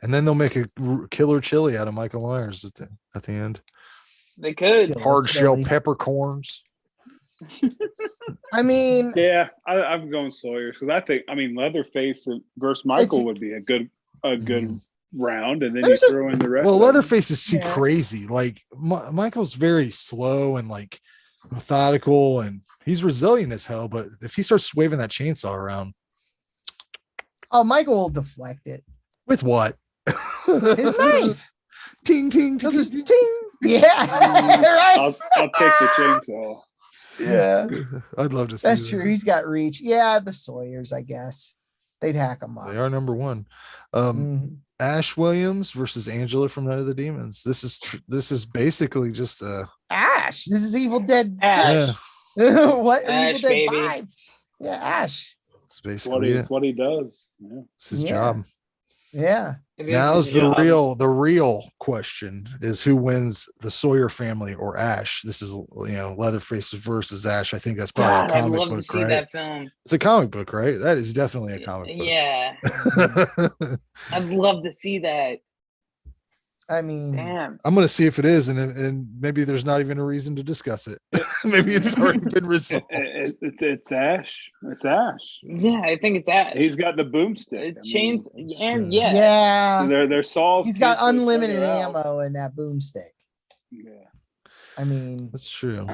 And then they'll make a killer chili out of Michael Myers at the end. They could. Hard shell peppercorns. I mean, yeah, I'm going Sawyers because I mean Leatherface versus Michael would be a good round, and then you throw in the rest. Well, Leatherface is too crazy. Like Michael's very slow and like methodical, and he's resilient as hell. But if he starts waving that chainsaw around, Michael will deflect it with what? His knife. Ting ting ting. Just ting. Yeah, right. I'll take the chainsaw. Yeah, I'd love to see. That's true. He's got reach. Yeah, the Sawyers, I guess they'd hack him up. They are number 1. Ash Williams versus Angela from Night of the Demons. This is basically just Ash. This is Evil Dead. Ash. Yeah. What? Ash, Evil Dead baby. 5. Yeah, Ash. It's basically what he does. Yeah. It's his job. Yeah. Now's the real question is who wins, the Sawyer family or Ash? This is Leatherface versus Ash. I think that's probably a comic I'd love book, to see right? that film. It's a comic book, right? That is definitely a comic book. Yeah. I'd love to see that. I mean, damn. I'm gonna see if it is, and maybe there's not even a reason to discuss it. Maybe it's already been resolved. It's Ash. It's Ash. Yeah, I think it's Ash. He's got the boomstick. Chains and Yeah. So they're Saul's. He's got unlimited ammo in that boomstick. Yeah. I mean, That's true.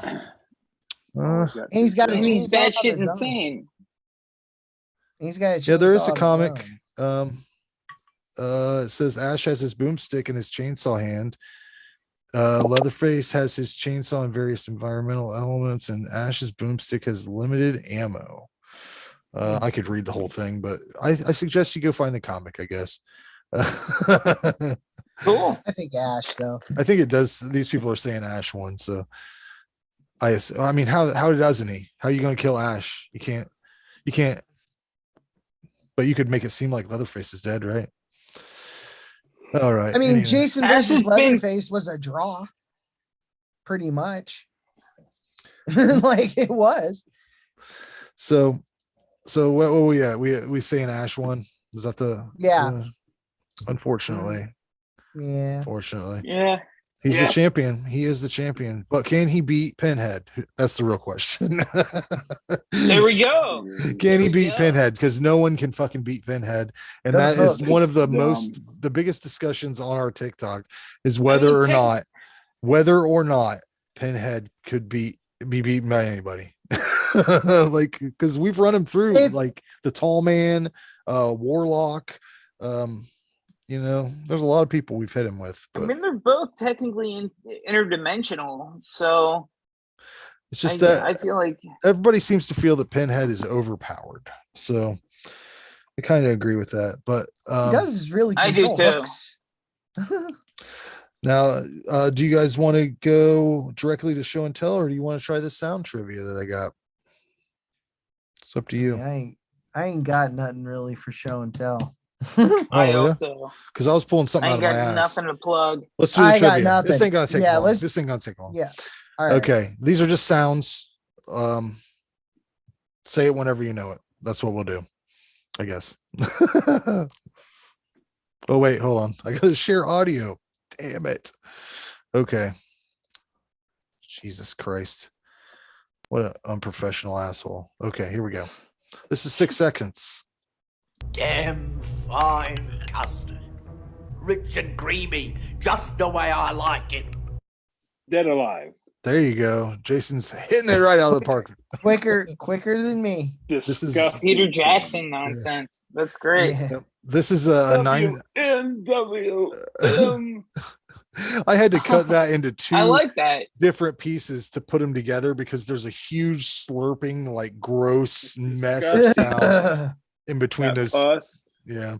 and he's got a he's chainsaw of batshit his own. insane. He's got a Yeah, there is chainsaw a of his comic. own. It says Ash has his boomstick and his chainsaw hand. Leatherface has his chainsaw and various environmental elements, and Ash's boomstick has limited ammo. I could read the whole thing, but I suggest you go find the comic, I guess. Cool. I think Ash though. I think it does. These people are saying Ash won, so I mean, how doesn't he? How are you going to kill Ash? You can't. But you could make it seem like Leatherface is dead, right? All right. I mean, anyway. Jason Ash versus has been- Leatherface was a draw, pretty much. Like it was. So what were we at? We saying Ash won? Is that the Yeah. Unfortunately. Yeah. Fortunately. Yeah. He's the champion. He is the champion. But can he beat Pinhead? That's the real question. There we go. Can he beat Pinhead? Because no one can fucking beat Pinhead. And that is one of the the biggest discussions on our TikTok is whether or not Pinhead could be beaten by anybody. Like, because we've run him through like the Tall Man, Warlock, you know, there's a lot of people we've hit him with. I mean, they're both technically interdimensional, so it's just I feel like everybody seems to feel that Pinhead is overpowered. So I kind of agree with that. But He does really I do control too. hooks. Now, do you guys want to go directly to show and tell, or do you want to try the sound trivia that I got? It's up to you. I ain't got nothing really for show and tell. Because I was pulling something I out ain't of my got ass. nothing to plug. Let's do the I got trivia. This nothing. ain't gonna take Yeah, long. let's- This ain't gonna take long. Yeah. All right. Okay. These are just sounds. Say it whenever you know it. That's what we'll do, I guess. Oh wait, hold on. I gotta share audio. Damn it. Okay. Jesus Christ. What an unprofessional asshole. Okay, here we go. This is 6 seconds. Damn fine custard. Rich and creamy, just the way I like it. Dead Alive. There you go. Jason's hitting it right out of the park. Quicker than me. This is Peter Jackson nonsense. That's great. This is a 9. WNWM. I had to cut that into 2 I like that. different pieces to put them together because there's a huge slurping, like gross mess of sound in between That those. pus. Yeah.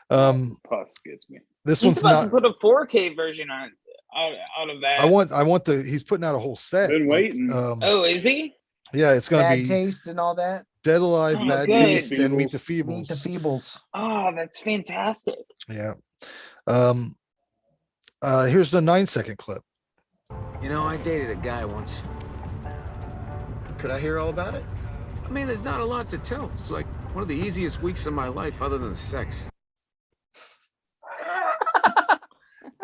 Pus gets me. This He's one's about not. to put a 4K version on out of that. I want the. He's putting out a whole set. Been waiting. Oh, is he? Yeah, it's gonna Bad be taste and all that. Dead Alive, Oh, Bad good. Taste, and Meet Feebles. the Feebles. Meet the Feebles. Oh, that's fantastic. Yeah. Here's a 9-second clip. You know, I dated a guy once. Could I hear all about it? I mean, there's not a lot to tell. It's like one of the easiest weeks of my life other than sex.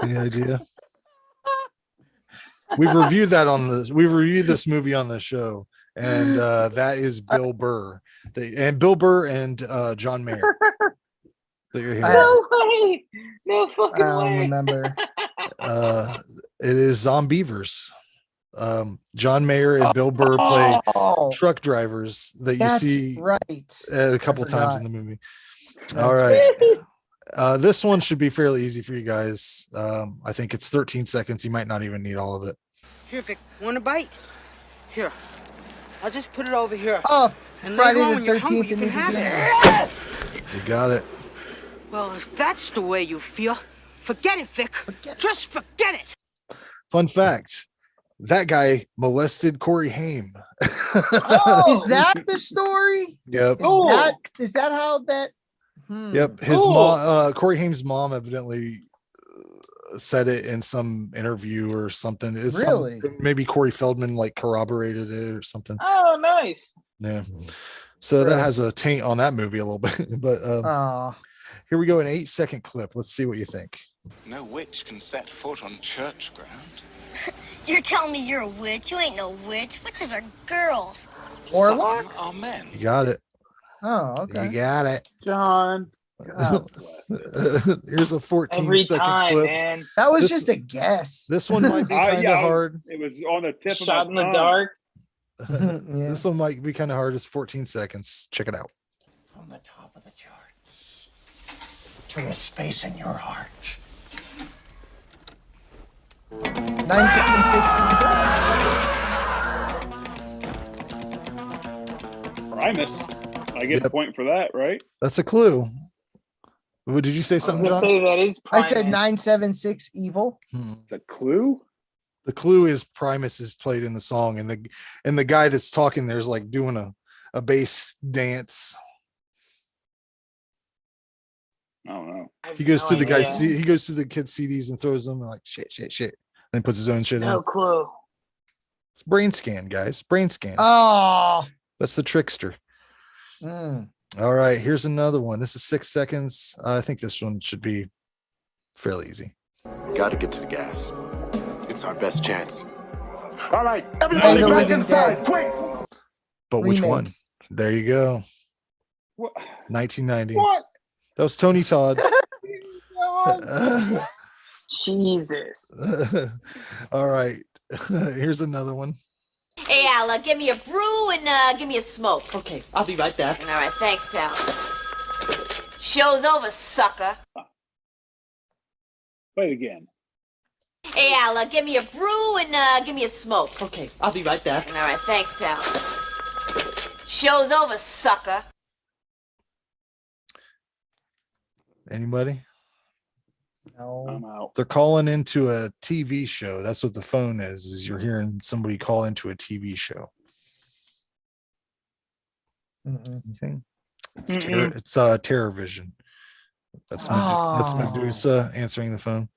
Any idea? We've reviewed this movie on the show, and that is Bill Burr. Bill Burr and John Mayer. That you're hearing. No way. No fucking I don't way. remember. It is Zombievers. John Mayer and Bill Burr play truck drivers that you That's see right. a couple I times forgot. in the movie. All right. This one should be fairly easy for you guys. I think it's 13 seconds. You might not even need all of it. Here, Vic, want a bite? Here. I'll just put it over here. Oh, And Friday later on the when you're hungry, 13th, you a can new have beginning. it. You got it. Well, if that's the way you feel, forget it, Vic. Just forget it. Fun fact. That guy molested Corey Haim. Is that the story? Yep. Is that how that? Yep. His mom, Corey Haim's mom, evidently said it in some interview or something. Really? Maybe Corey Feldman like corroborated it or something. Oh, nice. Yeah. So that has a taint on that movie a little bit. But here we go, an 8-second clip. Let's see what you think. No witch can set foot on church ground. You're telling me you're a witch? You ain't no witch. Witches are girls. Warlock? Some are men. You got it. Oh, okay. You got it. John. Here's a 14 Every second time, clip. man. That was This- just a guess. This one might be kind of hard. It was on the tip Shot of in my the tongue. dark. Yeah. This one might be kind of hard. It's 14 seconds. Check it out. From the top of the charts clear space in your heart. 976. Primus. I get a point for that, right? That's a clue. What did you say? I was Something, gonna John? say that is I Primus. said 976 evil. It's a clue. The clue is Primus is played in the song, and the guy that's talking there's like doing a bass dance. I don't know. He goes through the idea. guy's he goes through the kid's CDs and throws them and like shit. Then puts his own shit No in. clue. It's brain scan, guys. Brain scan. Oh. That's the trickster. Mm. All right, here's another one. This is 6 seconds. I think this one should be fairly easy. Gotta get to the gas. It's our best chance. All right, Hey, everybody the back Living inside, Dead. quick! But which Remake. one? There you go. What? 1990. What? That was Tony Todd. Jesus. All right. Here's another one. Hey, Al, give me a brew and give me a smoke. Okay, I'll be right back. All right, thanks, pal. Show's over, sucker. Play it again. Hey, Al, give me a brew and give me a smoke. Okay, I'll be right back. All right, thanks, pal. Show's over, sucker. Anybody? No. I'm out. They're calling into a TV show. That's what the phone is you're hearing somebody call into a TV show. Anything? It's Terror Vision. That's that's Medusa answering the phone.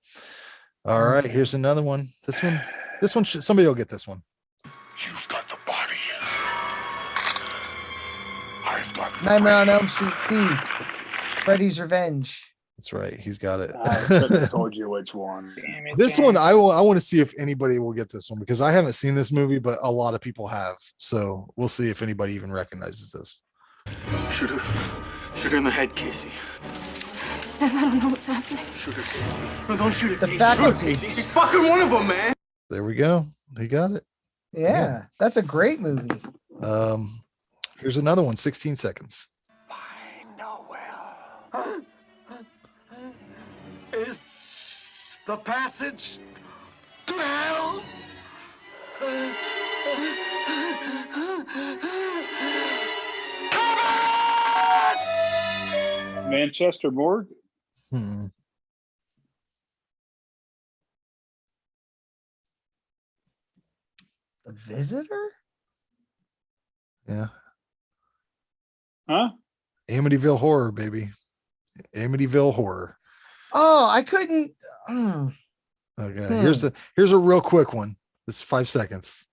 All right, here's another one. This one should, somebody will get this one. You've got the body. I've got the Nightmare on Elm Street 2. Freddy's Revenge. That's right. He's got it. I should have told you which one. Damn it, This John. one, I want to see if anybody will get this one because I haven't seen this movie, but a lot of people have. So we'll see if anybody even recognizes this. Shoot her in the head, Casey. I don't know what's happening. Shoot her, Casey. No, don't shoot her, The Casey. Faculty. Casey. She's fucking one of them, man. There we go. He got it. Yeah, that's a great movie. Here's another one. 16 seconds. It's the passage to hell. Manchester Morgue. Hmm. The Visitor? Yeah. Huh? Amityville Horror, baby. Amityville Horror. Oh, I couldn't. Okay. Here's a real quick one. This is 5 seconds.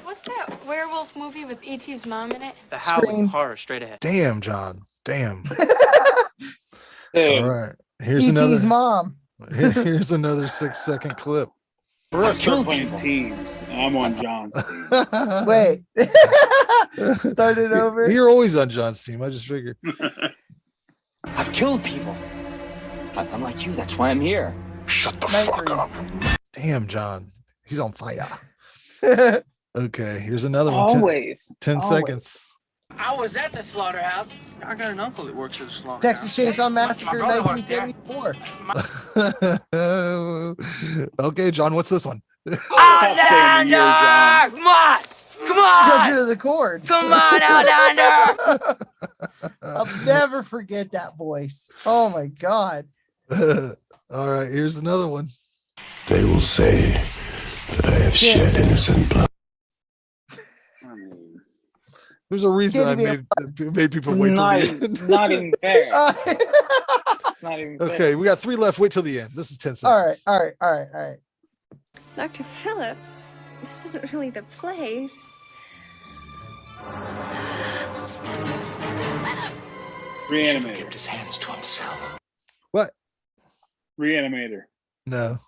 What's that werewolf movie with E.T.'s mom in it? The Howling Scream. Horror straight ahead. Damn, John. Damn. Hey, All right. Here's E.T.'s another. mom. Here's another 6-second clip. we're gonna start playing teams. I'm on John's team. Wait. Start it over. You're always on John's team. I just figured. I've killed people. I'm like you. That's why I'm here. Shut the Night fuck Green. up. Damn, John. He's on fire. Okay. Here's another one. Always. 10 Always. seconds. I was at the slaughterhouse. I got an uncle that works at the slaughterhouse. Texas Chainsaw Massacre, My brother works there. 1974. Okay, John, what's this one? Outlander! Come on! Come on! Judgment of the Cord. Come on, Outlander! I'll never forget that voice. Oh my god. All right, here's another one. They will say that I have shed innocent blood. There's a reason I Can't made people wait till Not, the end. not even fair. It's not even fair. Okay, we got 3 left. Wait till the end. This is 10 seconds. All right. Dr. Phillips, this isn't really the place. Reanimator. Kept his hands to himself. What? Reanimator. No.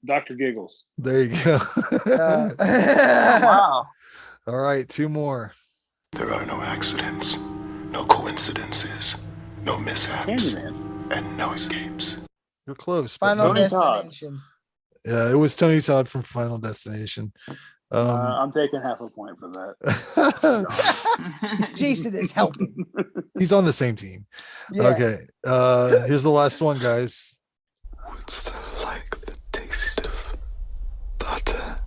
Dr. Giggles. There you go. Oh, wow. All right, 2 more. There are no accidents, no coincidences, no mishaps, Candyman. and no escapes. You're close. but Final Tony Todd. Destination. Yeah, it was Tony Todd from Final Destination. I'm taking half a point for that. Jason is helping. He's on the same team. Yeah. Okay. Here's the last one, guys. What's that like the taste of butter?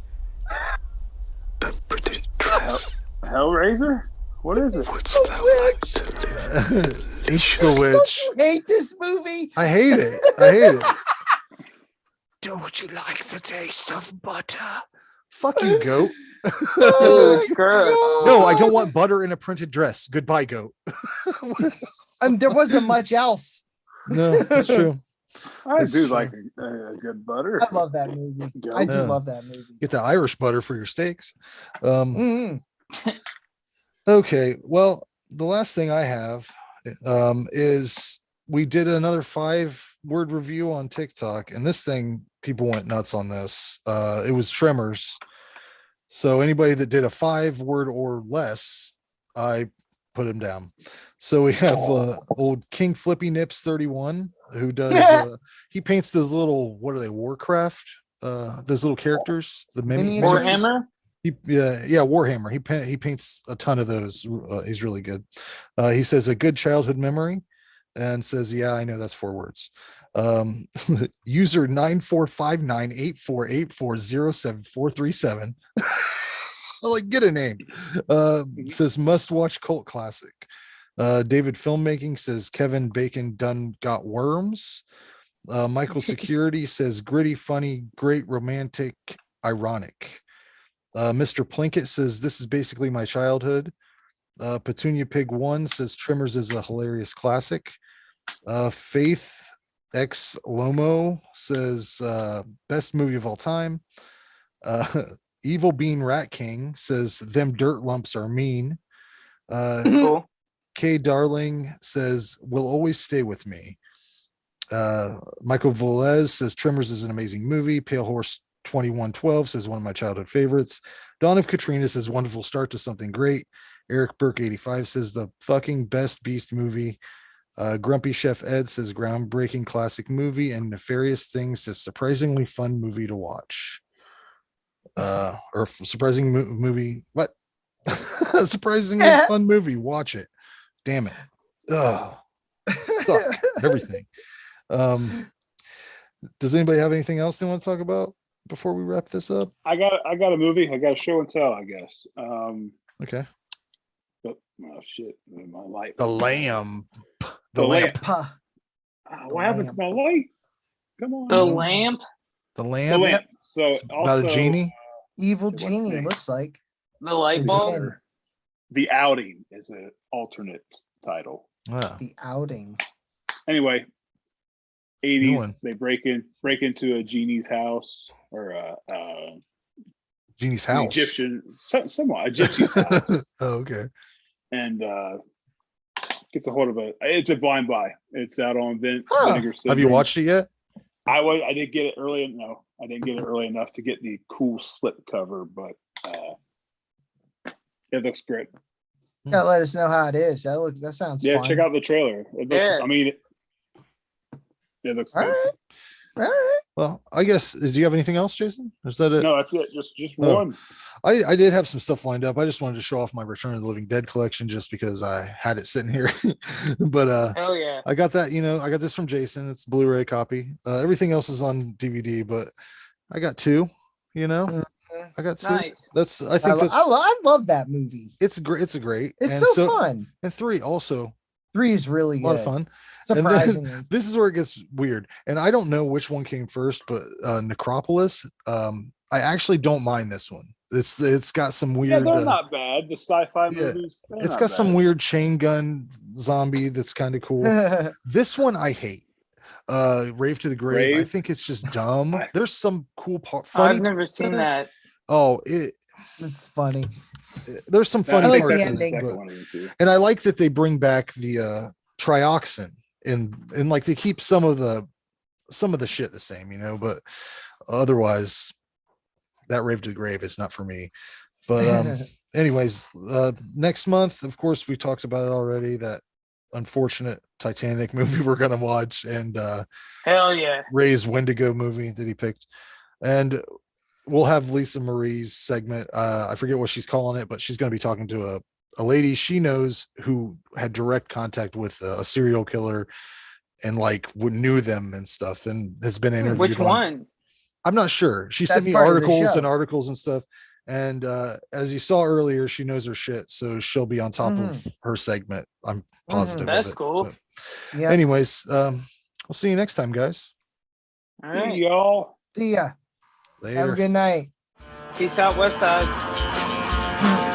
A pretty dress. Hellraiser? What is it? What's that like to live? It's The Witch. Don't you hate this movie? I hate it. I hate it. Don't you like the taste of butter? Fuck you, goat. Oh my No, I God. don't want butter in a printed dress. Goodbye, goat. There wasn't much else. No, that's true. I That's do true. like a good butter. I love that movie. I do Yeah. love that movie. Get the Irish butter for your steaks. Mhm. Okay, well, the last thing I have is we did another 5-word review on TikTok, and this thing, people went nuts on this. It was Tremors. So anybody that did a 5-word or less, I put him down. So we have old King Flippy Nips 31, who does he paints those little, what are they, Warcraft? Those little characters, the miniatures. Warhammer. Warhammer. He paints a ton of those. He's really good. He says a good childhood memory, and says, yeah, I know that's 4 words. User 945984840747. Like, get a name. Says must watch cult classic. David Filmmaking says Kevin Bacon done got worms. Michael Security says gritty, funny, great, romantic, ironic. Mr. Plinkett says this is basically my childhood. Petunia Pig 1 says Tremors is a hilarious classic. Faith X Lomo says best movie of all time. Evil Bean Rat King says them dirt lumps are mean. Cool. K Darling says will always stay with me. Michael Velez says Tremors is an amazing movie. Pale Horse 2112 says one of my childhood favorites. Dawn of Katrina says wonderful start to something great. Eric Burke 85 says the fucking best Beast movie. Grumpy Chef Ed says groundbreaking classic movie, and Nefarious Things says surprisingly fun movie to watch. Or surprising movie. What? Surprisingly fun movie. Watch it. Damn it. Ugh. Suck. Everything. Does anybody have anything else they want to talk about before we wrap this up? I got a movie. I got a show and tell, I guess. Okay. But, oh shit, my light. The lamp. The lamp. What happened to my light? Come on. The lamp. The The lamp. lamp. So It's about a genie. Evil Genie, it looks like. The light The bulb. gin. The Outing is an alternate title. Wow. The Outing. Anyway, New one. 80s. They break into a genie's house, or Genie's an house. Egyptian, somewhat a gypsy's house, Oh, okay. and gets a hold of it's a blind buy. It's out on Vinegar Have you Syndrome. watched it yet? I didn't get it early. No, I didn't get it early enough to get the cool slip cover, but it looks great. Yeah, let us know how it is. That sounds Yeah, fun. check out the trailer. It looks, Yeah. I mean, it looks All good. right. All right. Well, I guess. Do you have anything else, Jason? Or is that it? No, that's it. Just Oh. one. I did have some stuff lined up. I just wanted to show off my Return of the Living Dead collection just because I had it sitting here. But Hell yeah. I got that, I got this from Jason. It's a Blu-ray copy. Everything else is on DVD, but I got 2, I got 2. Nice. I love that movie. It's great. It's a great. It's and so fun. And 3 also 3 is really a good. lot of fun. And then, Surprisingly. this is where it gets weird. And I don't know which one came first, but Necropolis, I actually don't mind this one. It's got some weird. Yeah, they're not bad. The sci-fi yeah, movies. they're it's not got some bad. weird chain gun zombie that's kind of cool. This one I hate. Rave to the Grave. I Rave? think it's just dumb. There's some cool funny. I've never parts seen in it. that. Oh, It's funny. there's some I funny like parts the in it, second but- one of them, too. and I like that they bring back the trioxin and like they keep some of the shit the same, but otherwise that Rave to the Grave is not for me. But anyways, next month, of course, we talked about it already, that unfortunate Titanic movie we're gonna watch, and Hell yeah. Ray's Wendigo movie that he picked. And we'll have Lisa Marie's segment. I forget what she's calling it, but she's going to be talking to a lady she knows who had direct contact with a serial killer and like knew them and stuff, and has been interviewed. Which one? I'm not sure. She sent me articles and stuff. And as you saw earlier, she knows her shit, so she'll be on top of her segment. I'm positive. That's cool. Yeah. Anyways, we'll see you next time, guys. All right, y'all. See ya. Later. Have a good night. Peace out, West Side.